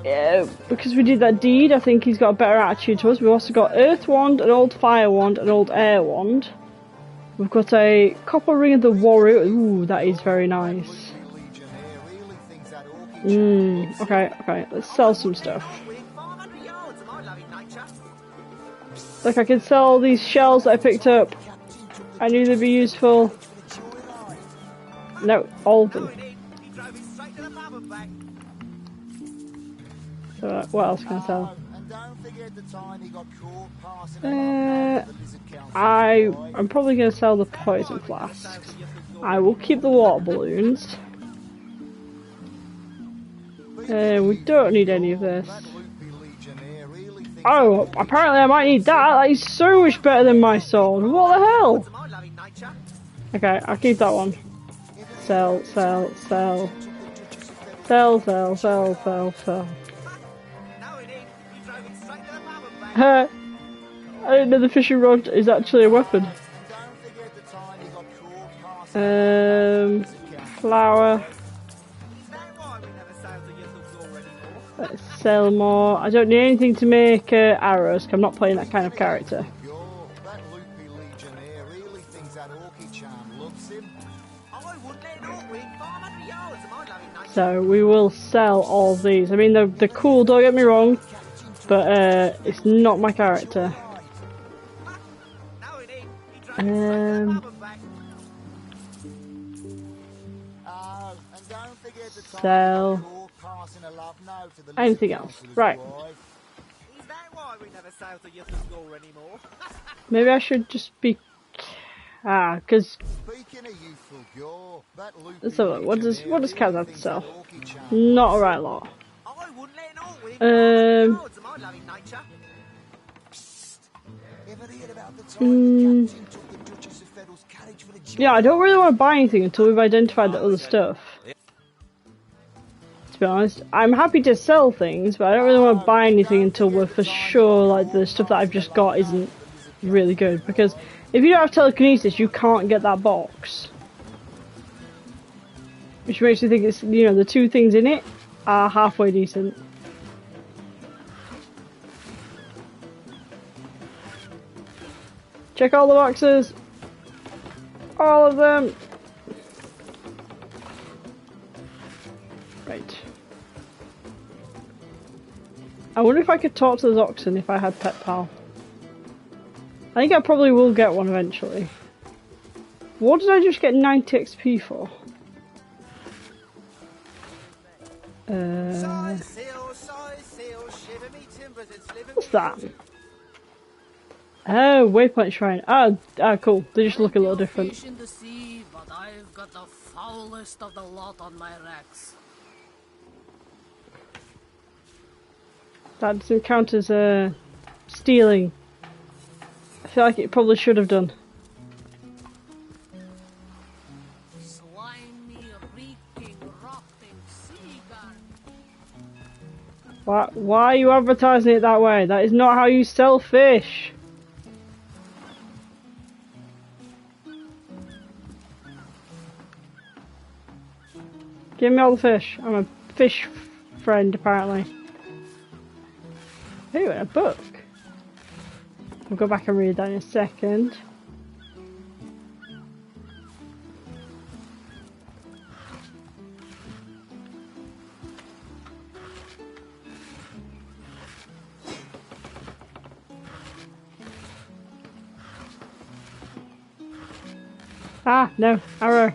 Yeah, because we did that deed, I think he's got a better attitude to us. We've also got Earth Wand, an old Fire Wand, an old Air Wand. We've got a Copper Ring of the Warrior. Ooh, that is very nice. Okay, let's sell some stuff. Look, I can sell all these shells that I picked up. I knew they'd be useful. No, all of them. So, what else can I sell? I'm probably going to sell the poison flasks. I will keep the water balloons. We don't need any of this. Oh, apparently I might need that. That is so much better than my sword. What the hell? Okay, I'll keep that one. Sell. I didn't know the fishing rod is actually a weapon. Flour. Let's sell more. I don't need anything to make arrows, because I'm not playing that kind of character. So we will sell all these. I mean, they're cool, don't get me wrong, but it's not my character. Sell. Anything else? Right. Maybe I should just be. Because. So what does Kaz have to sell? Not a right lot. Yeah, I don't really want to buy anything until we've identified the other stuff. To be honest, I'm happy to sell things, but I don't really want to buy anything until we're for sure like the stuff that I've just got isn't really good. Because if you don't have telekinesis, you can't get that box. Which makes me think it's, you know, the two things in it are halfway decent. Check all the boxes. All of them. Right. I wonder if I could talk to the oxen if I had Pet Pal. I think I probably will get one eventually. What did I just get 90 XP for? What's that? Oh, waypoint shrine. Ah, cool. They just look a little different. Fish in the sea, but I've got the foulest of the lot on my racks. That doesn't count as stealing. I feel like it probably should have done. Slimy, reeking, rotting seagull. Why are you advertising it that way? That is not how you sell fish. Give me all the fish. I'm a fish friend, apparently. Ooh, a book. We'll go back and read that in a second. Ah, no, arrow.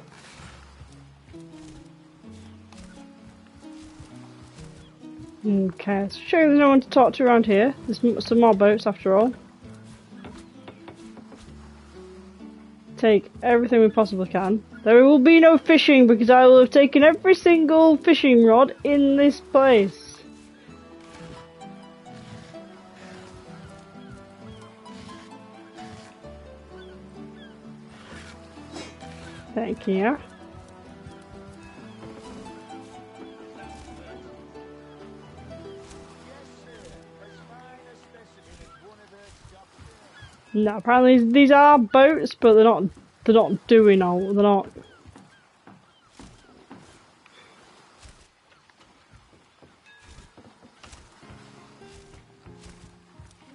Okay, so shame there's no one to talk to around here. There's some more boats after all. Take everything we possibly can. There will be no fishing because I will have taken every single fishing rod in this place. Thank you. No, apparently these are boats, but they're not doing all. They're not.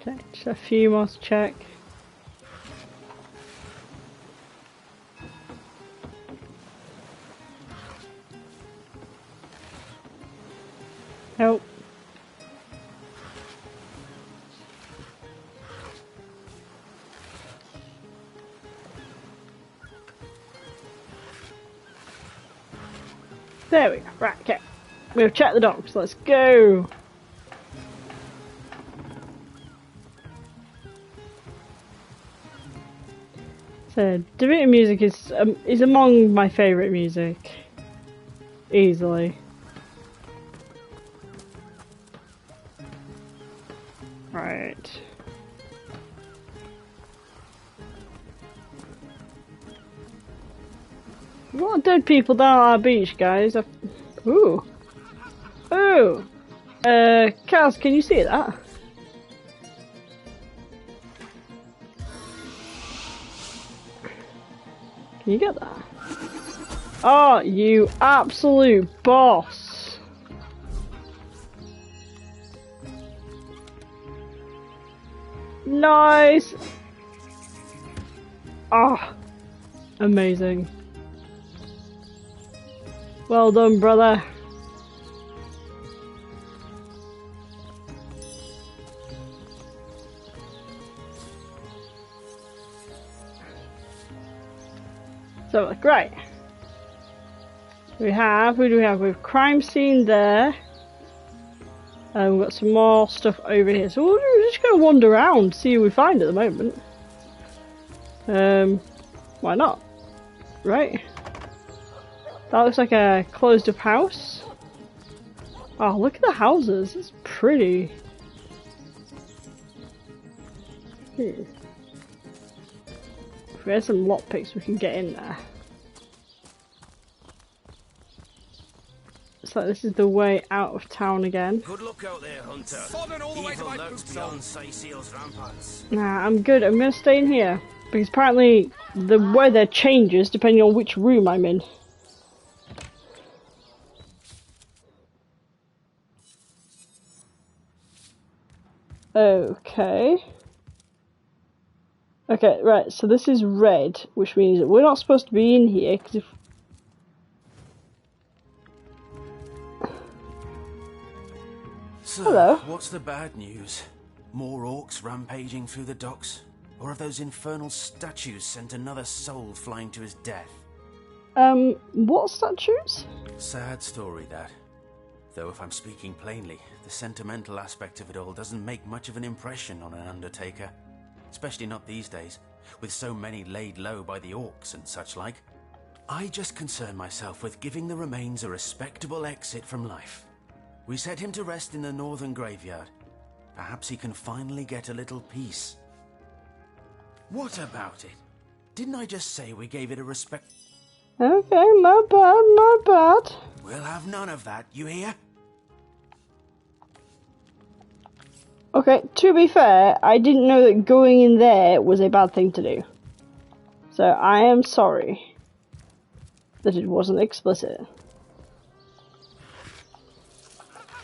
Okay, just a few more to check. Help. There we go. Right, okay. We'll check the docks. Let's go. So, Divinity music is among my favourite music. Easily. Right. A lot of dead people down on our beach, guys. Ooh. Ooh. Kaz, can you see that? Can you get that? Oh, you absolute boss. Nice. Oh, amazing. Well done, brother. So, great. Who do we have? We have crime scene there. And we've got some more stuff over here. So we're just going to wander around, see who we find at the moment. Why not? Right? That looks like a closed up house. Oh, look at the houses. It's pretty. If there's some lockpicks, we can get in there. Looks like this is the way out of town again. Good luck out there, Hunter. Evil lurks beyond Cyseal's ramparts. Nah, I'm good. I'm gonna stay in here because apparently the weather changes depending on which room I'm in. Okay. Okay, right, so this is red, which means that we're not supposed to be in here, because if... So, hello. What's the bad news? More orcs rampaging through the docks? Or have those infernal statues sent another soul flying to his death? What statues? Sad story, that. Though if I'm speaking plainly, the sentimental aspect of it all doesn't make much of an impression on an undertaker. Especially not these days, with so many laid low by the orcs and such like. I just concern myself with giving the remains a respectable exit from life. We set him to rest in the northern graveyard. Perhaps he can finally get a little peace. What about it? Didn't I just say we gave it a respect... Okay, my bad, my bad. We'll have none of that, you hear? Okay, to be fair, I didn't know that going in there was a bad thing to do. So I am sorry that it wasn't explicit.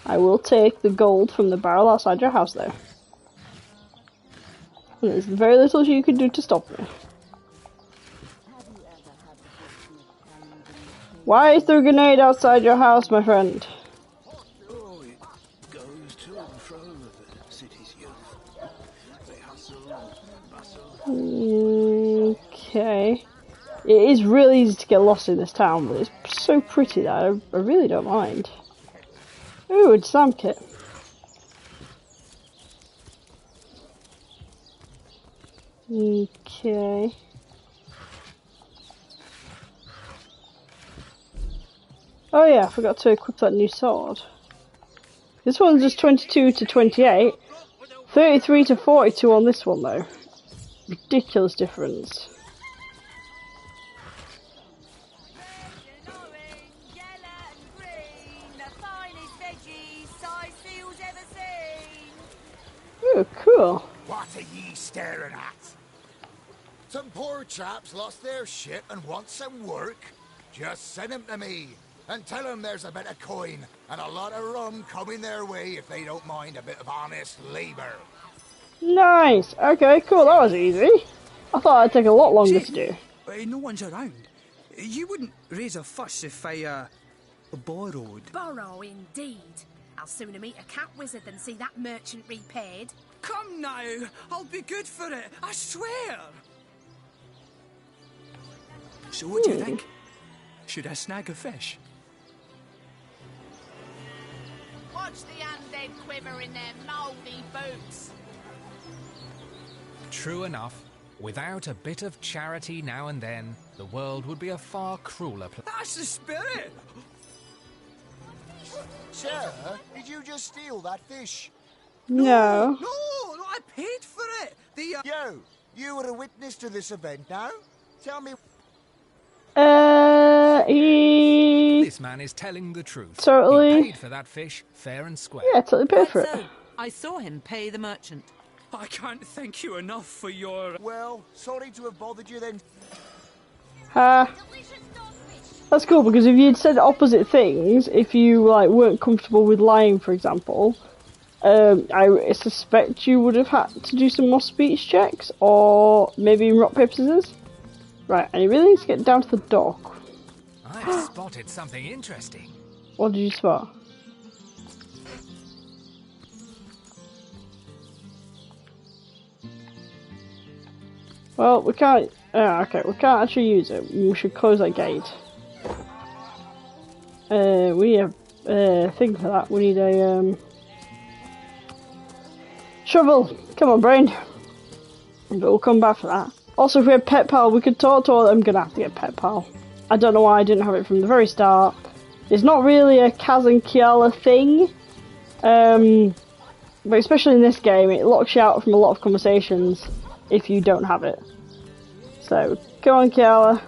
I will take the gold from the barrel outside your house though. And there's very little you can do to stop me. Why is there a grenade outside your house, my friend? Oh, it goes to and fro the city's youth. They hustle and bustle. Okay. It is really easy to get lost in this town, but it's so pretty that I really don't mind. Ooh, it's Sam kit. Okay. Oh yeah, I forgot to equip that new sword. This one's just 22 to 28. 33 to 42 on this one though. Ridiculous difference. Oh, cool. What are ye staring at? Some poor chaps lost their ship and want some work. Just send them to me and tell them there's a bit of coin and a lot of rum coming their way if they don't mind a bit of honest labour. Nice. Okay, cool. That was easy. I thought it'd take a lot longer to do. No one's around. You wouldn't raise a fuss if I, borrowed. Borrow, indeed. I'll sooner meet a cat wizard than see that merchant repaid. Come now, I'll be good for it, I swear. So what do you think? Should I snag a fish? Watch the undead quiver in their mouldy boots. True enough. Without a bit of charity now and then, the world would be a far crueler place. That's the spirit! Sir, did you just steal that fish? No. No, I paid for it. You were a witness to this event now? Tell me... This man is telling the truth. Totally. He paid for that fish, fair and square. Yeah, totally paid for it. So, I saw him pay the merchant. I can't thank you enough for your... Well, sorry to have bothered you then. That's cool, because if you'd said opposite things, if you weren't comfortable with lying, for example, I suspect you would have had to do some more speech checks, or maybe rock, paper, scissors. Right, and you really need to get down to the dock. I've spotted something interesting. What did you spot? Well, we can't... okay, we can't actually use it. We should close that gate. We need a thing for that. We need a shovel. Come on, brain. But we'll come back for that. Also, if we had Pet Pal, we could talk to her. I'm gonna have to get Pet Pal. I don't know why I didn't have it from the very start. It's not really a Kaz and Kiala thing. But especially in this game, it locks you out from a lot of conversations if you don't have it. So, come on, Kiala.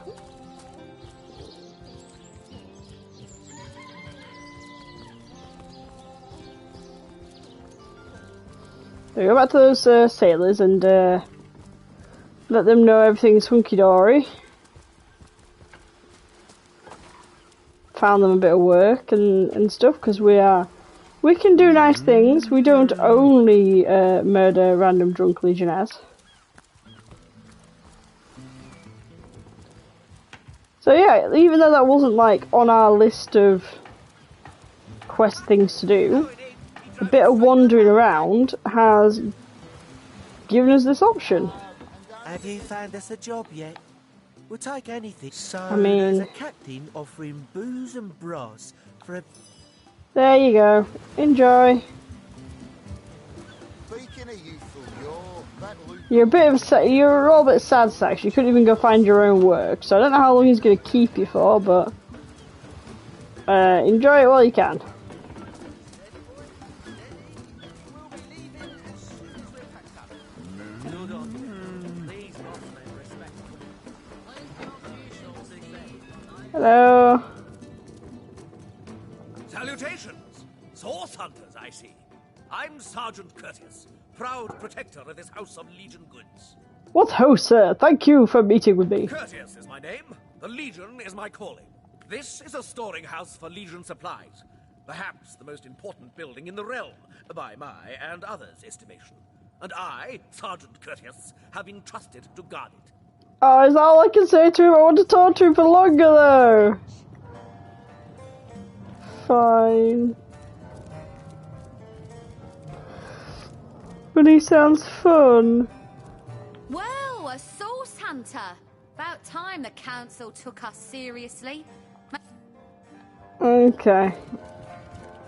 So go back to those sailors and let them know everything's hunky-dory. Found them a bit of work and stuff, because we can do nice things. We don't only murder random drunk legionnaires. So yeah, even though that wasn't on our list of quest things to do, a bit of wandering around has given us this option. Have you found us a job yet? We'll take anything. So I mean, there's a captain offering booze and brass for a... There you go. Enjoy. You're a bit of you're all a bit sad, Sax. You couldn't even go find your own work, so I don't know how long he's going to keep you for, but enjoy it while you can. Hello. Salutations! Source hunters, I see. I'm Sergeant Curtius, proud protector of this house of Legion goods. What ho, sir? Thank you for meeting with me. Curtius is my name. The Legion is my calling. This is a storing house for Legion supplies. Perhaps the most important building in the realm, by my and others' estimation. And I, Sergeant Curtius, have been trusted to guard it. Oh, is that all I can say to him? I want to talk to him for longer, though. Fine. But he sounds fun. Well, a source hunter. About time the council took us seriously. Okay.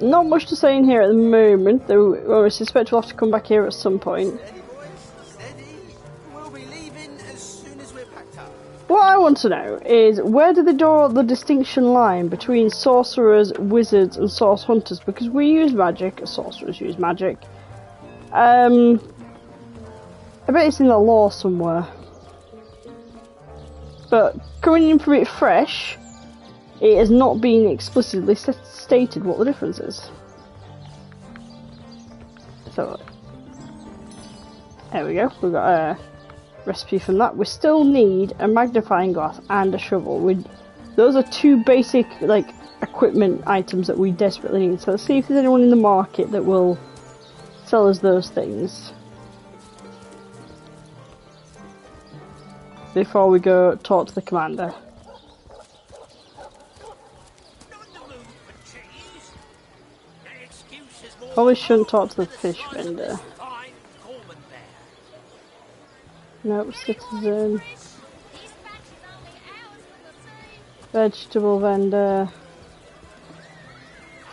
Not much to say in here at the moment, though I suspect we'll have to come back here at some point. What I want to know is, where do they draw the distinction line between sorcerers, wizards and source hunters? Because we use magic, sorcerers use magic. I bet it's in the law somewhere. But coming in from it fresh, it has not been explicitly stated what the difference is. So there we go. We've got a recipe from that. We still need a magnifying glass and a shovel. Those are two basic like equipment items that we desperately need. So let's see if there's anyone in the market that will sell us those things before we go talk to the commander. Probably shouldn't talk to the fish vendor. Nope, citizen. Vegetable vendor.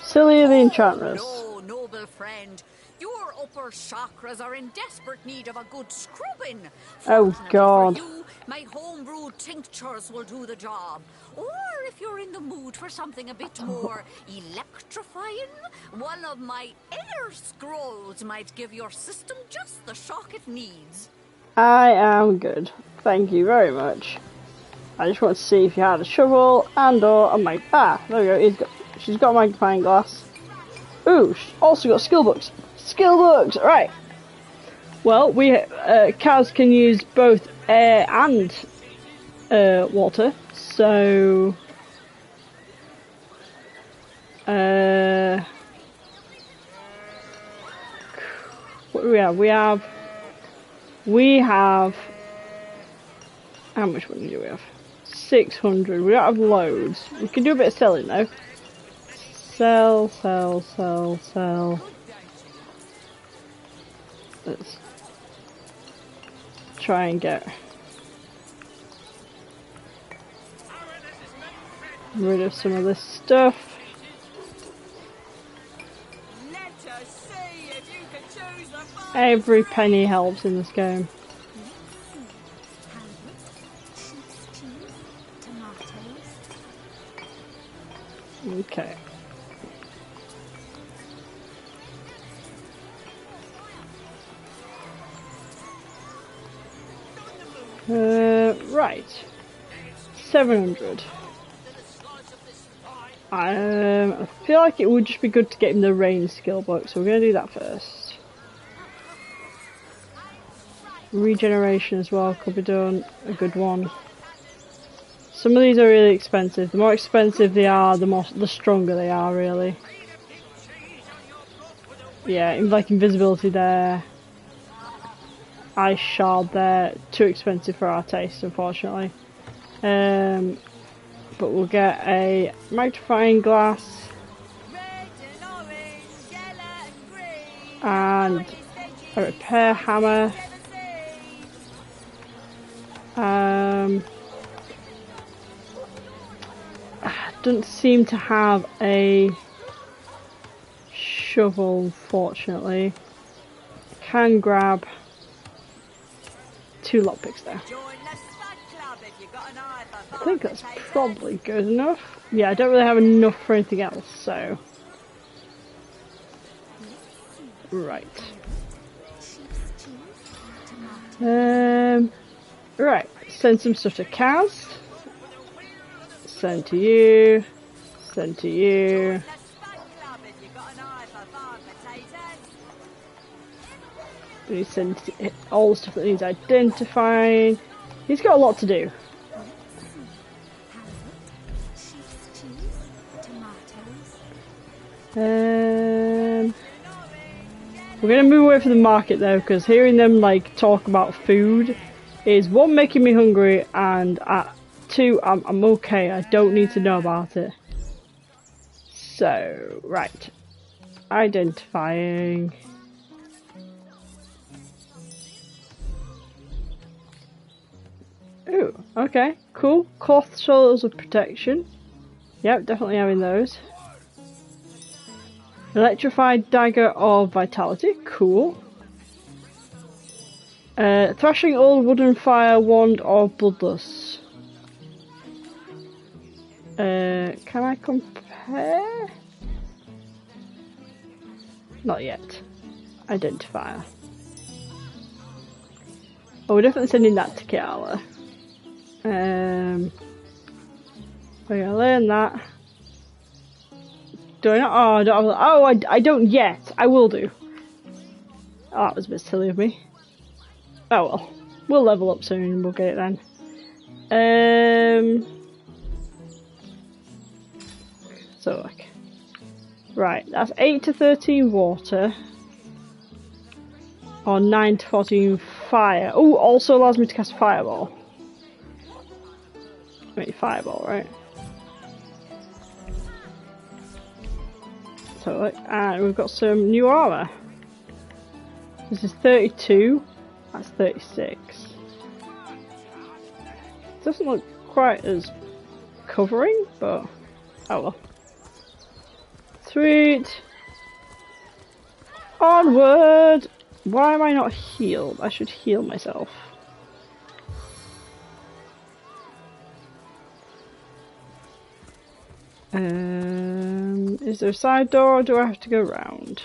Cilia the Enchantress. No, noble friend. Your upper chakras are in desperate need of a good scrubbing. Oh God. For you, my homebrewed tinctures will do the job. Or if you're in the mood for something a bit more electrifying, one of my air scrolls might give your system just the shock it needs. I am good. Thank you very much. I just want to see if you had a shovel and or a mic. Ah, there we go. She's got a magnifying glass. Ooh, she's also got skill books. Skill books, right. Well, cows can use both air and water. So, what do we have? We have. How much money do we have? 600. We don't have loads. We can do a bit of selling though. Sell. Let's try and get rid of some of this stuff. Every penny helps in this game. Okay. Right. 700. I feel like it would just be good to get him the range skill book, so we're going to do that first. Regeneration as well could be done, a good one. Some of these are really expensive. The more expensive they are, the stronger they are, really. Yeah, like invisibility there. Ice shard there. Too expensive for our taste, unfortunately. But we'll get a magnifying glass. And a repair hammer. Doesn't seem to have a shovel, unfortunately. Can grab 2 lockpicks there. I think that's probably good enough. Yeah, I don't really have enough for anything else, so. Right. Right. Send some stuff to Kaz. Send to you. Send to you. We send all the stuff that needs identifying. He's got a lot to do. We're gonna move away from the market though, because hearing them like talk about food is 1, making me hungry, and 2, I'm okay. I don't need to know about it. So right, identifying. Ooh, okay, cool. Cloth soles of protection. Yep, definitely having those. Electrified dagger of vitality. Cool. Thrashing old wooden fire wand of bloodlust. Can I compare? Not yet. Identifier. Oh, we're definitely sending that to Kiala. We're gonna learn that. Do I not? Oh, I don't have, I don't yet. I will do. Oh, that was a bit silly of me. Oh well. We'll level up soon and we'll get it then. So like, right, that's 8 to 13 water. Or 9 to 14 fire. Oh, also allows me to cast fireball. Wait, fireball, right? So like, and we've got some new armor. This is 32. That's 36. Doesn't look quite as covering, but oh well. Sweet. Onward. Why am I not healed? I should heal myself. Is there a side door or do I have to go round?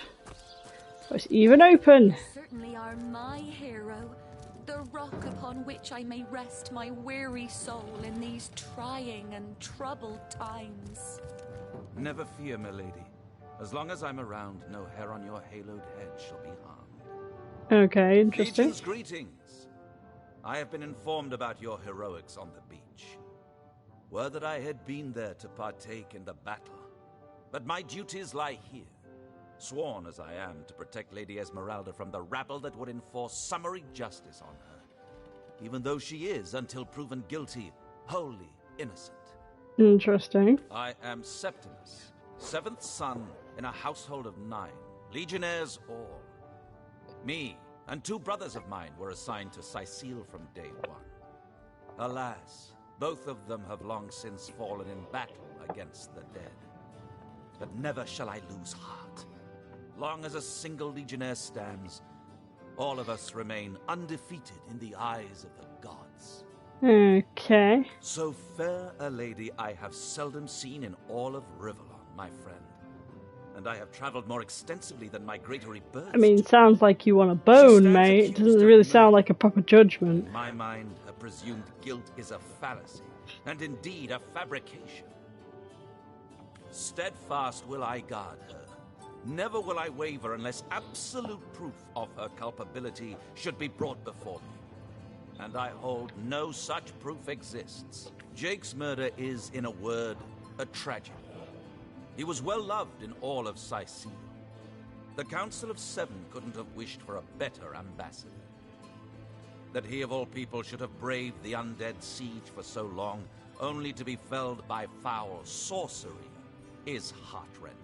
Oh, it's even open. You certainly are my hero, the rock upon which I may rest my weary soul in these trying and troubled times. Never fear, my lady. As long as I'm around, no hair on your haloed head shall be harmed. Okay, interesting. Legion's greetings. I have been informed about your heroics on the beach. Were that I had been there to partake in the battle. But my duties lie here, sworn as I am to protect Lady Esmeralda from the rabble that would enforce summary justice on her, even though she is, until proven guilty, wholly innocent. Interesting. I am Septimus, 7th son in a household of 9, legionnaires all. Me and 2 brothers of mine were assigned to Cyseal from day 1. Alas, both of them have long since fallen in battle against the dead. But never shall I lose heart. Long as a single legionnaire stands, all of us remain undefeated in the eyes of the gods. Okay. So fair a lady I have seldom seen in all of Rivellon, my friend. And I have traveled more extensively than my greatery birds. I mean, it sounds like you want a bone, mate. It doesn't really sound like a proper judgment. In my mind, her presumed guilt is a fallacy, and indeed a fabrication. Steadfast will I guard her. Never will I waver unless absolute proof of her culpability should be brought before me. And I hold no such proof exists. Jake's murder is, in a word, a tragedy. He was well loved in all of Cyseal. The Council of 7 couldn't have wished for a better ambassador. That he of all people should have braved the undead siege for so long, only to be felled by foul sorcery, is heartrending.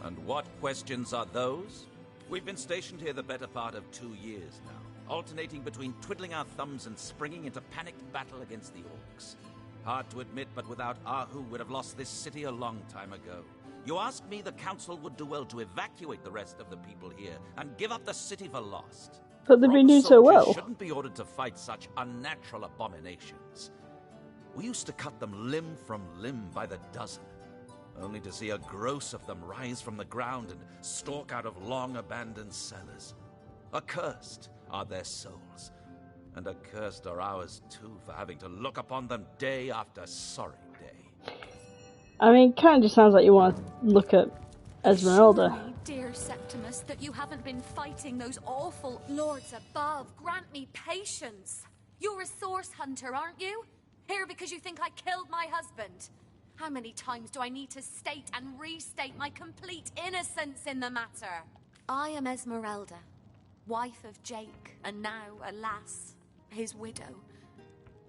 And what questions are those? We've been stationed here the better part of 2 years now, alternating between twiddling our thumbs and springing into panicked battle against the orcs. Hard to admit, but without Ahu, we'd have lost this city a long time ago. You ask me, the council would do well to evacuate the rest of the people here and give up the city for lost. But they've been doing so well. Shouldn't be ordered to fight such unnatural abominations. We used to cut them limb from limb by the dozen, only to see a gross of them rise from the ground and stalk out of long-abandoned cellars. Accursed are their souls, and accursed are ours too for having to look upon them day after sorry day. I mean, it kind of just sounds like you want to look at Esmeralda. Surely, dear Septimus, that you haven't been fighting those awful lords above. Grant me patience. You're a source hunter, aren't you? Here because you think I killed my husband. How many times do I need to state and restate my complete innocence in the matter? I am Esmeralda, wife of Jake, and now, alas, his widow.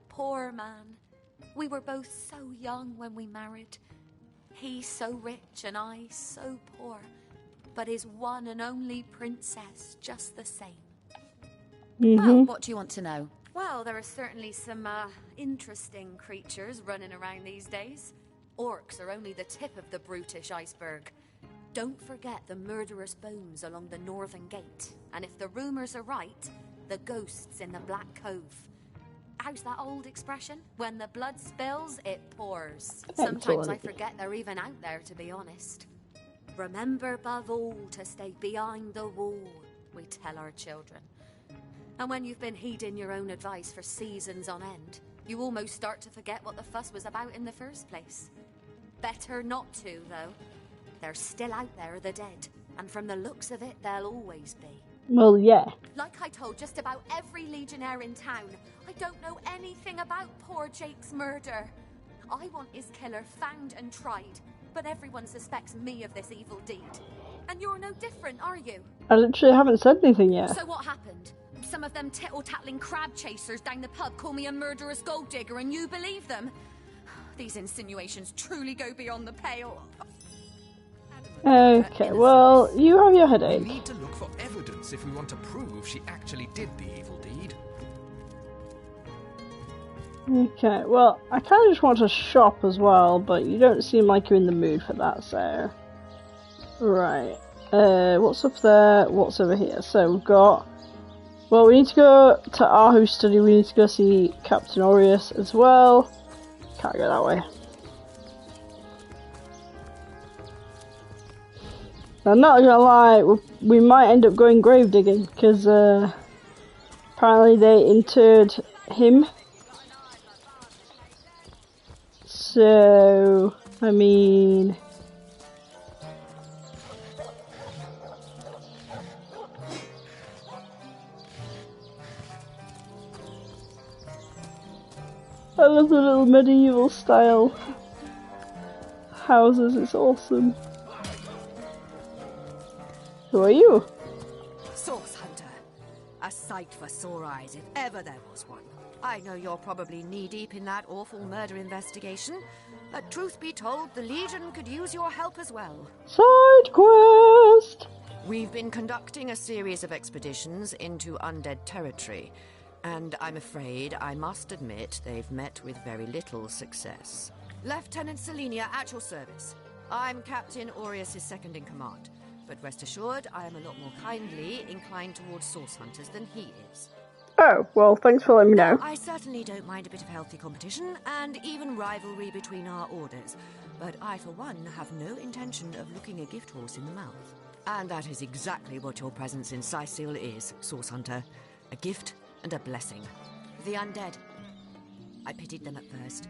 Poor man. We were both so young when we married. He so rich and I so poor, but his one and only princess just the same. Well, what do you want to know? Well, there are certainly some interesting creatures running around these days. Orcs are only the tip of the brutish iceberg. Don't forget the murderous bones along the northern gate. And if the rumors are right, the ghosts in the Black Cove. How's that old expression? When the blood spills, it pours. Sometimes I forget they're even out there, to be honest. Remember above all to stay behind the wall, we tell our children. And when you've been heeding your own advice for seasons on end, you almost start to forget what the fuss was about in the first place. Better not to, though. They're still out there, the dead, And from the looks of it, they'll always be. Well, yeah. Like I told just about every legionnaire in town, I don't know anything about poor Jake's murder. I want his killer fanged and tried, but everyone suspects me of this evil deed. And you're no different, are you? I literally haven't said anything yet. So what happened? Some of them tittle-tattling crab chasers down the pub call me a murderous gold digger and you believe them? These insinuations truly go beyond the pale. Okay, well, you have your headache. We need to look for evidence if we want to prove she actually did the evil deed. Okay, well, I kind of just want to shop as well, but you don't seem like you're in the mood for that, so... Right. What's up there? What's over here? So we've got... Well, we need to go to Ahu's study, we need to go see Captain Aureus as well. Can't go that way. I'm not gonna lie, we might end up going grave digging, because apparently they interred him. So, I mean... I love the little medieval style houses, it's awesome. Who are you? Source Hunter. A sight for sore eyes if ever there was one. I know you're probably knee-deep in that awful murder investigation, but truth be told, the Legion could use your help as well. Side quest! We've been conducting a series of expeditions into undead territory, and I'm afraid I must admit they've met with very little success. Lieutenant Selenia at your service. I'm Captain Aureus' second in command, but rest assured I am a lot more kindly inclined towards source hunters than he is. Oh, well, thanks for letting me know. I certainly don't mind a bit of healthy competition, and even rivalry between our orders, but I, for one, have no intention of looking a gift horse in the mouth. And that is exactly what your presence in Cyseal is, Source Hunter. A gift and a blessing. The undead. I pitied them at first.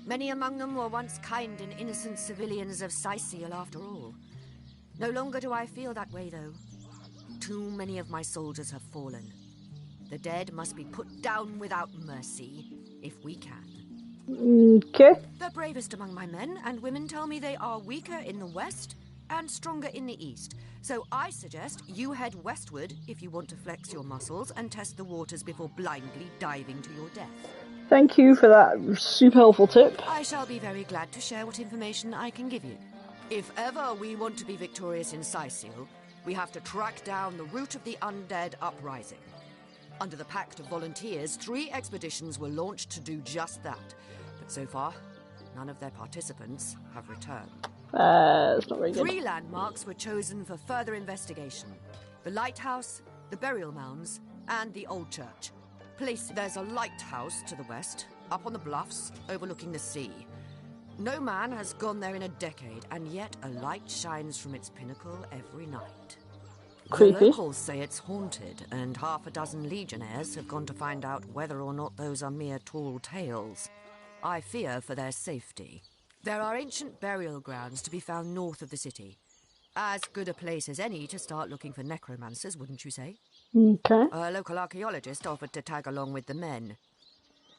Many among them were once kind and innocent civilians of Cyseal, after all. No longer do I feel that way, though. Too many of my soldiers have fallen. The dead must be put down without mercy, if we can. Okay. The bravest among my men and women tell me they are weaker in the west and stronger in the east. So I suggest you head westward if you want to flex your muscles and test the waters before blindly diving to your death. Thank you for that super helpful tip. I shall be very glad to share what information I can give you. If ever we want to be victorious in Cyseal, we have to track down the root of the undead uprising. Under the Pact of Volunteers, 3 expeditions were launched to do just that. But so far, none of their participants have returned. It's not very good. 3 landmarks were chosen for further investigation. The lighthouse, the burial mounds, and the old church. There's a lighthouse to the west, up on the bluffs, overlooking the sea. No man has gone there in a decade, and yet a light shines from its pinnacle every night. Creepy. The locals say it's haunted, and half a dozen legionnaires have gone to find out whether or not those are mere tall tales. I fear for their safety. There are ancient burial grounds to be found north of the city. As good a place as any to start looking for necromancers, wouldn't you say? Okay. A local archaeologist offered to tag along with the men.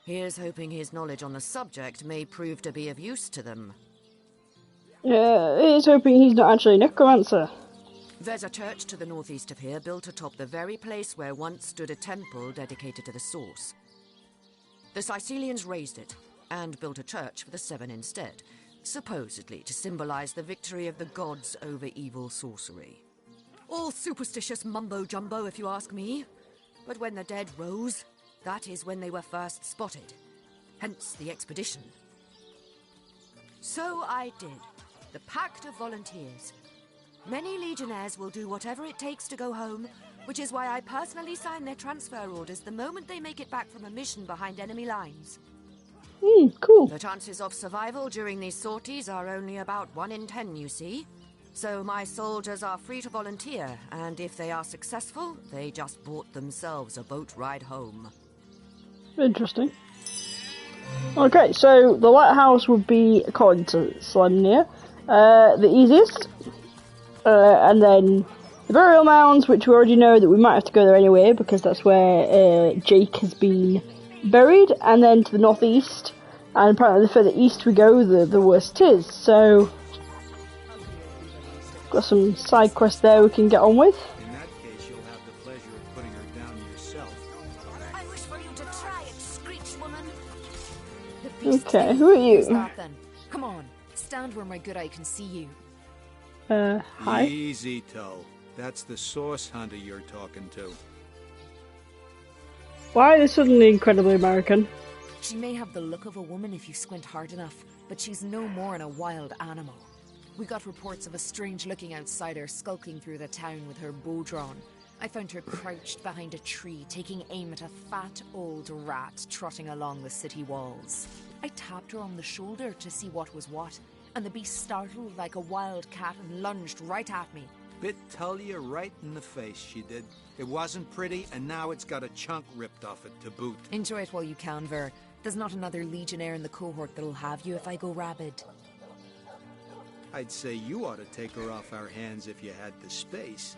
Here's hoping his knowledge on the subject may prove to be of use to them. Yeah, here's hoping he's not actually a necromancer. There's a church to the northeast of here, built atop the very place where once stood a temple dedicated to the source. The Cysealians razed it, and built a church for the 7 instead, supposedly to symbolize the victory of the gods over evil sorcery. All superstitious mumbo-jumbo, if you ask me. But when the dead rose, that is when they were first spotted. Hence the expedition. So I did. The Pact of Volunteers. Many legionnaires will do whatever it takes to go home, which is why I personally sign their transfer orders the moment they make it back from a mission behind enemy lines. Cool. The chances of survival during these sorties are only about 1 in 10, you see. So my soldiers are free to volunteer, and if they are successful, they just bought themselves a boat ride home. Interesting. Okay, so the lighthouse would be, according to Selenia, the easiest. And then the burial mounds, which we already know that we might have to go there anyway, because that's where Jake has been buried. And then to the northeast, and apparently the further east we go, the worse it is. So, got some side quests there we can get on with. In that case, you'll have the pleasure of putting her down yourself. I wish for you to try it, Screech Woman. Okay, who are you? Stop then. Come on, stand where my good eye can see you. Hi. Easy, Toe. That's the source hunter you're talking to. Why are they suddenly incredibly American? She may have the look of a woman if you squint hard enough, but she's no more than a wild animal. We got reports of a strange-looking outsider skulking through the town with her bow drawn. I found her crouched behind a tree, taking aim at a fat old rat trotting along the city walls. I tapped her on the shoulder to see what was what, and the beast startled like a wild cat and lunged right at me. Bit Tullia right in the face, she did. It wasn't pretty, and now it's got a chunk ripped off it to boot. Enjoy it while you can, Ver. There's not another legionnaire in the cohort that'll have you if I go rabid. I'd say you ought to take her off our hands if you had the space.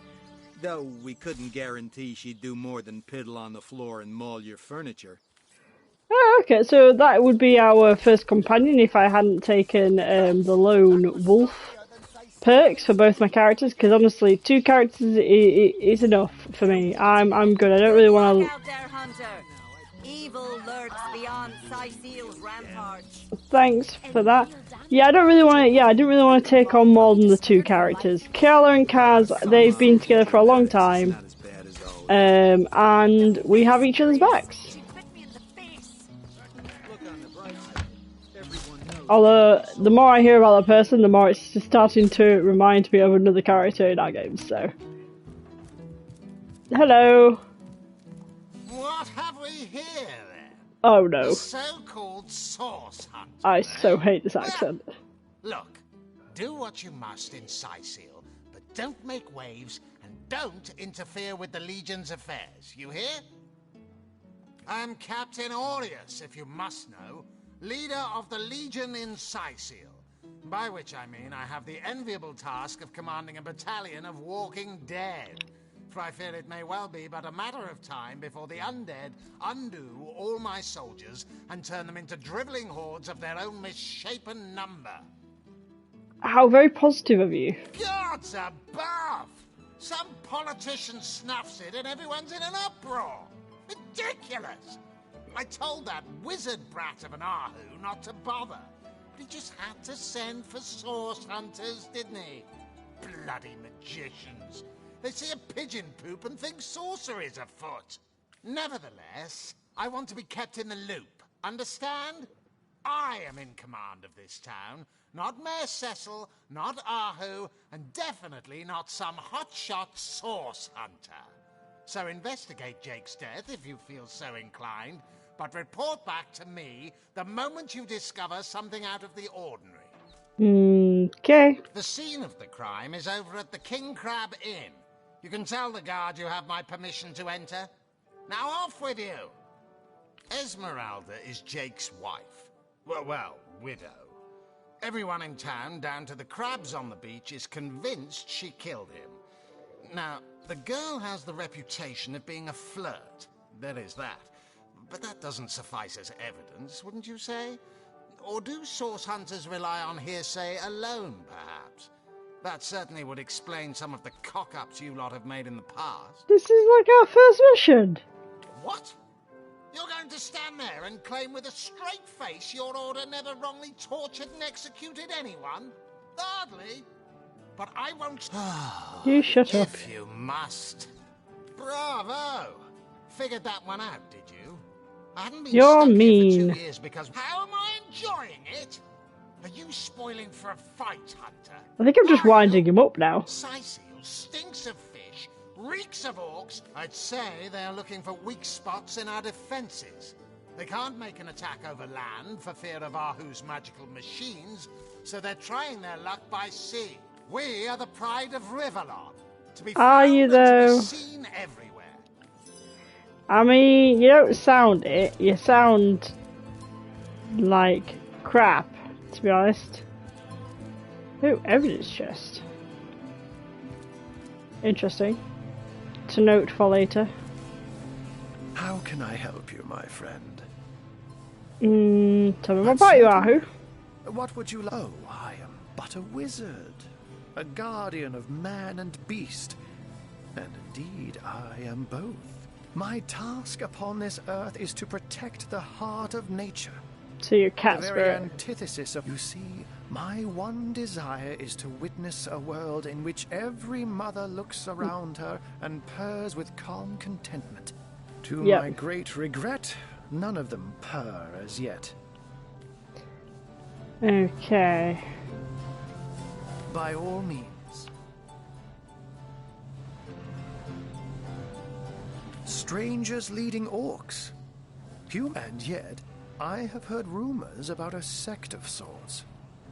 Though we couldn't guarantee she'd do more than piddle on the floor and maul your furniture. Oh, okay, so that would be our first companion if I hadn't taken the lone wolf perks for both my characters, because honestly, 2 characters is enough for me. I'm good. I don't really want to. Out there, Hunter. Evil lurks beyond Cyseal's ramparts. Thanks for that. Yeah, I don't really want to. Yeah, I didn't really want to take on more than the 2 characters. Kayla and Kaz, they've been together for a long time, and we have each other's backs. Although, the more I hear about that person, the more it's just starting to remind me of another character in our games, so. Hello. What have we here, then? Oh no. The so-called source hunter. I so hate this accent. Look, do what you must in Cyseal, but don't make waves and don't interfere with the Legion's affairs, you hear? I'm Captain Aureus, if you must know. Leader of the Legion in Cyseal, by which I mean I have the enviable task of commanding a battalion of walking dead, for I fear it may well be but a matter of time before the undead undo all my soldiers and turn them into drivelling hordes of their own misshapen number. How very positive of you. Gods above! Some politician snuffs it and everyone's in an uproar. Ridiculous! I told that wizard brat of an Ahu not to bother. But he just had to send for source hunters, didn't he? Bloody magicians. They see a pigeon poop and think sorcery's afoot. Nevertheless, I want to be kept in the loop. Understand? I am in command of this town. Not Mayor Cyseal, not Ahu, and definitely not some hotshot source hunter. So investigate Jake's death if you feel so inclined. But report back to me the moment you discover something out of the ordinary. Okay. The scene of the crime is over at the King Crab Inn. You can tell the guard you have my permission to enter. Now off with you! Esmeralda is Jake's wife. Well, widow. Everyone in town, down to the crabs on the beach, is convinced she killed him. Now, the girl has the reputation of being a flirt. There is that. But that doesn't suffice as evidence, wouldn't you say? Or do source hunters rely on hearsay alone, perhaps? That certainly would explain some of the cock-ups you lot have made in the past. This is like our first mission. What? You're going to stand there and claim with a straight face your order never wrongly tortured and executed anyone? Hardly. But I won't... You shut up. If you must. Bravo! Figured that one out, did you? I haven't been You're stuck mean. here for 2 years because... How am I enjoying it? Are you spoiling for a fight, Hunter? I think I'm just winding him up now. Cyseal stinks of fish, reeks of orcs. I'd say they're looking for weak spots in our defences. They can't make an attack over land for fear of Ahu's magical machines, so they're trying their luck by sea. We are the pride of Rivellon. To be Are found you, and though? to be seen everywhere. I mean, you don't sound it. You sound like crap, to be honest. Oh, evidence chest. Interesting. To note for later. How can I help you, my friend? Tell me more about you, Ahu. What would you like? Oh, I am but a wizard. A guardian of man and beast. And indeed, I am both. My task upon this earth is to protect the heart of nature. So you're cat the spirit. very antithesis of... You see, my one desire is to witness a world in which every mother looks around her and purrs with calm contentment. To my great regret, none of them purr as yet. Okay. By all means. Strangers leading orcs. And yet, I have heard rumors about a sect of sorts.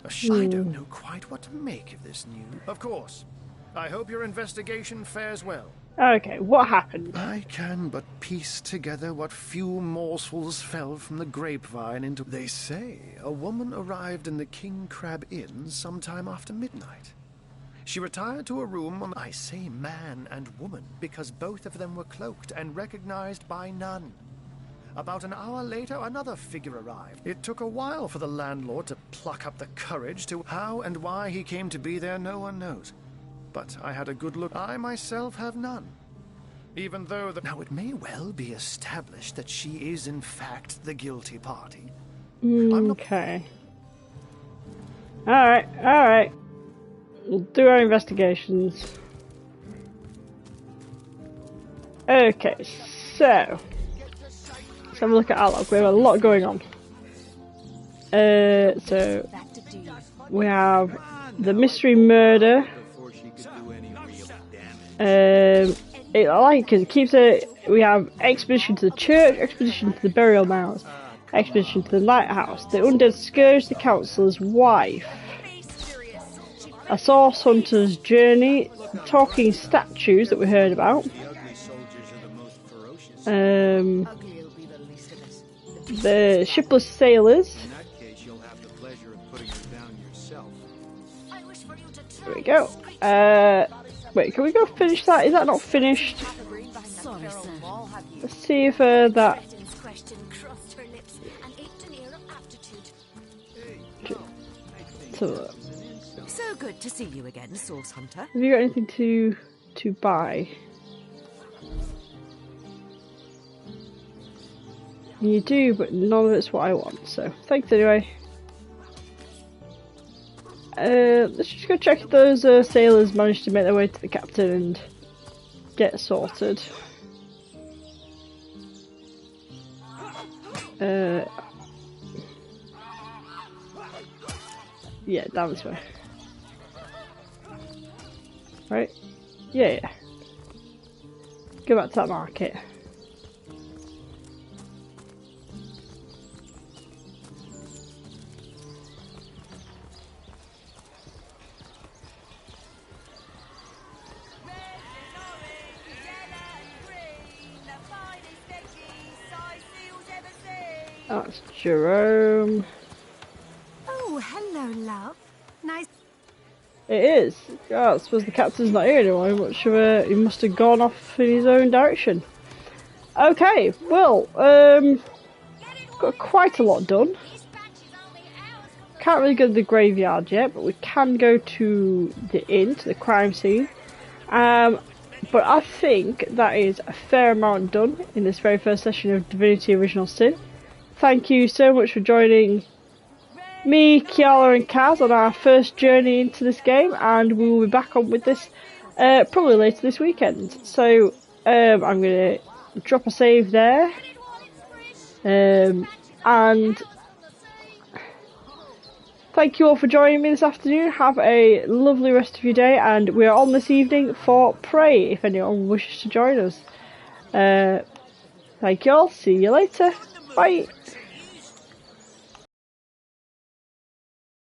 I don't know quite what to make of this news. Of course. I hope your investigation fares well. Okay, what happened? I can but piece together what few morsels fell from the grapevine into... They say a woman arrived in the King Crab Inn sometime after midnight. She retired to a room on... I say man and woman because both of them were cloaked and recognized by none. About an hour later, another figure arrived. It took a while for the landlord to pluck up the courage to... How and why he came to be there, no one knows. But I had a good look. I myself have none. Even though the... Now, it may well be established that she is, in fact, the guilty party. Okay. Alright. We'll do our investigations. Okay, so... let's have a look at our log. We have a lot going on. So... we have the mystery murder. I like because it keeps it. We have expedition to the church, expedition to the burial mounds, expedition to the lighthouse, the undead scourge, the councilor's wife, a source hunter's journey, talking statues that we heard about, the shipless sailors. There we go. Wait, can we go finish that? Is that not finished? Let's see if that... So good to see you again, Source Hunter. Have you got anything to buy? You do, but none of it's what I want, so thanks anyway. Let's just go check if those sailors managed to make their way to the captain and get sorted. Yeah, down this way. Right? Yeah. Go back to that market. That's Jerome. Oh, hello, love. Nice. It is. Oh, I suppose the captain's not here anymore. He must have gone off in his own direction. Okay, well, got quite a lot done. Can't really go to the graveyard yet, but we can go to the inn, to the crime scene. But I think that is a fair amount done in this very first session of Divinity Original Sin. Thank you so much for joining me, Kiala and Kaz on our first journey into this game, and we will be back on with this probably later this weekend. So I'm going to drop a save there, and thank you all for joining me this afternoon. Have a lovely rest of your day, and we are on this evening for Prey if anyone wishes to join us. Thank you all, see you later, bye.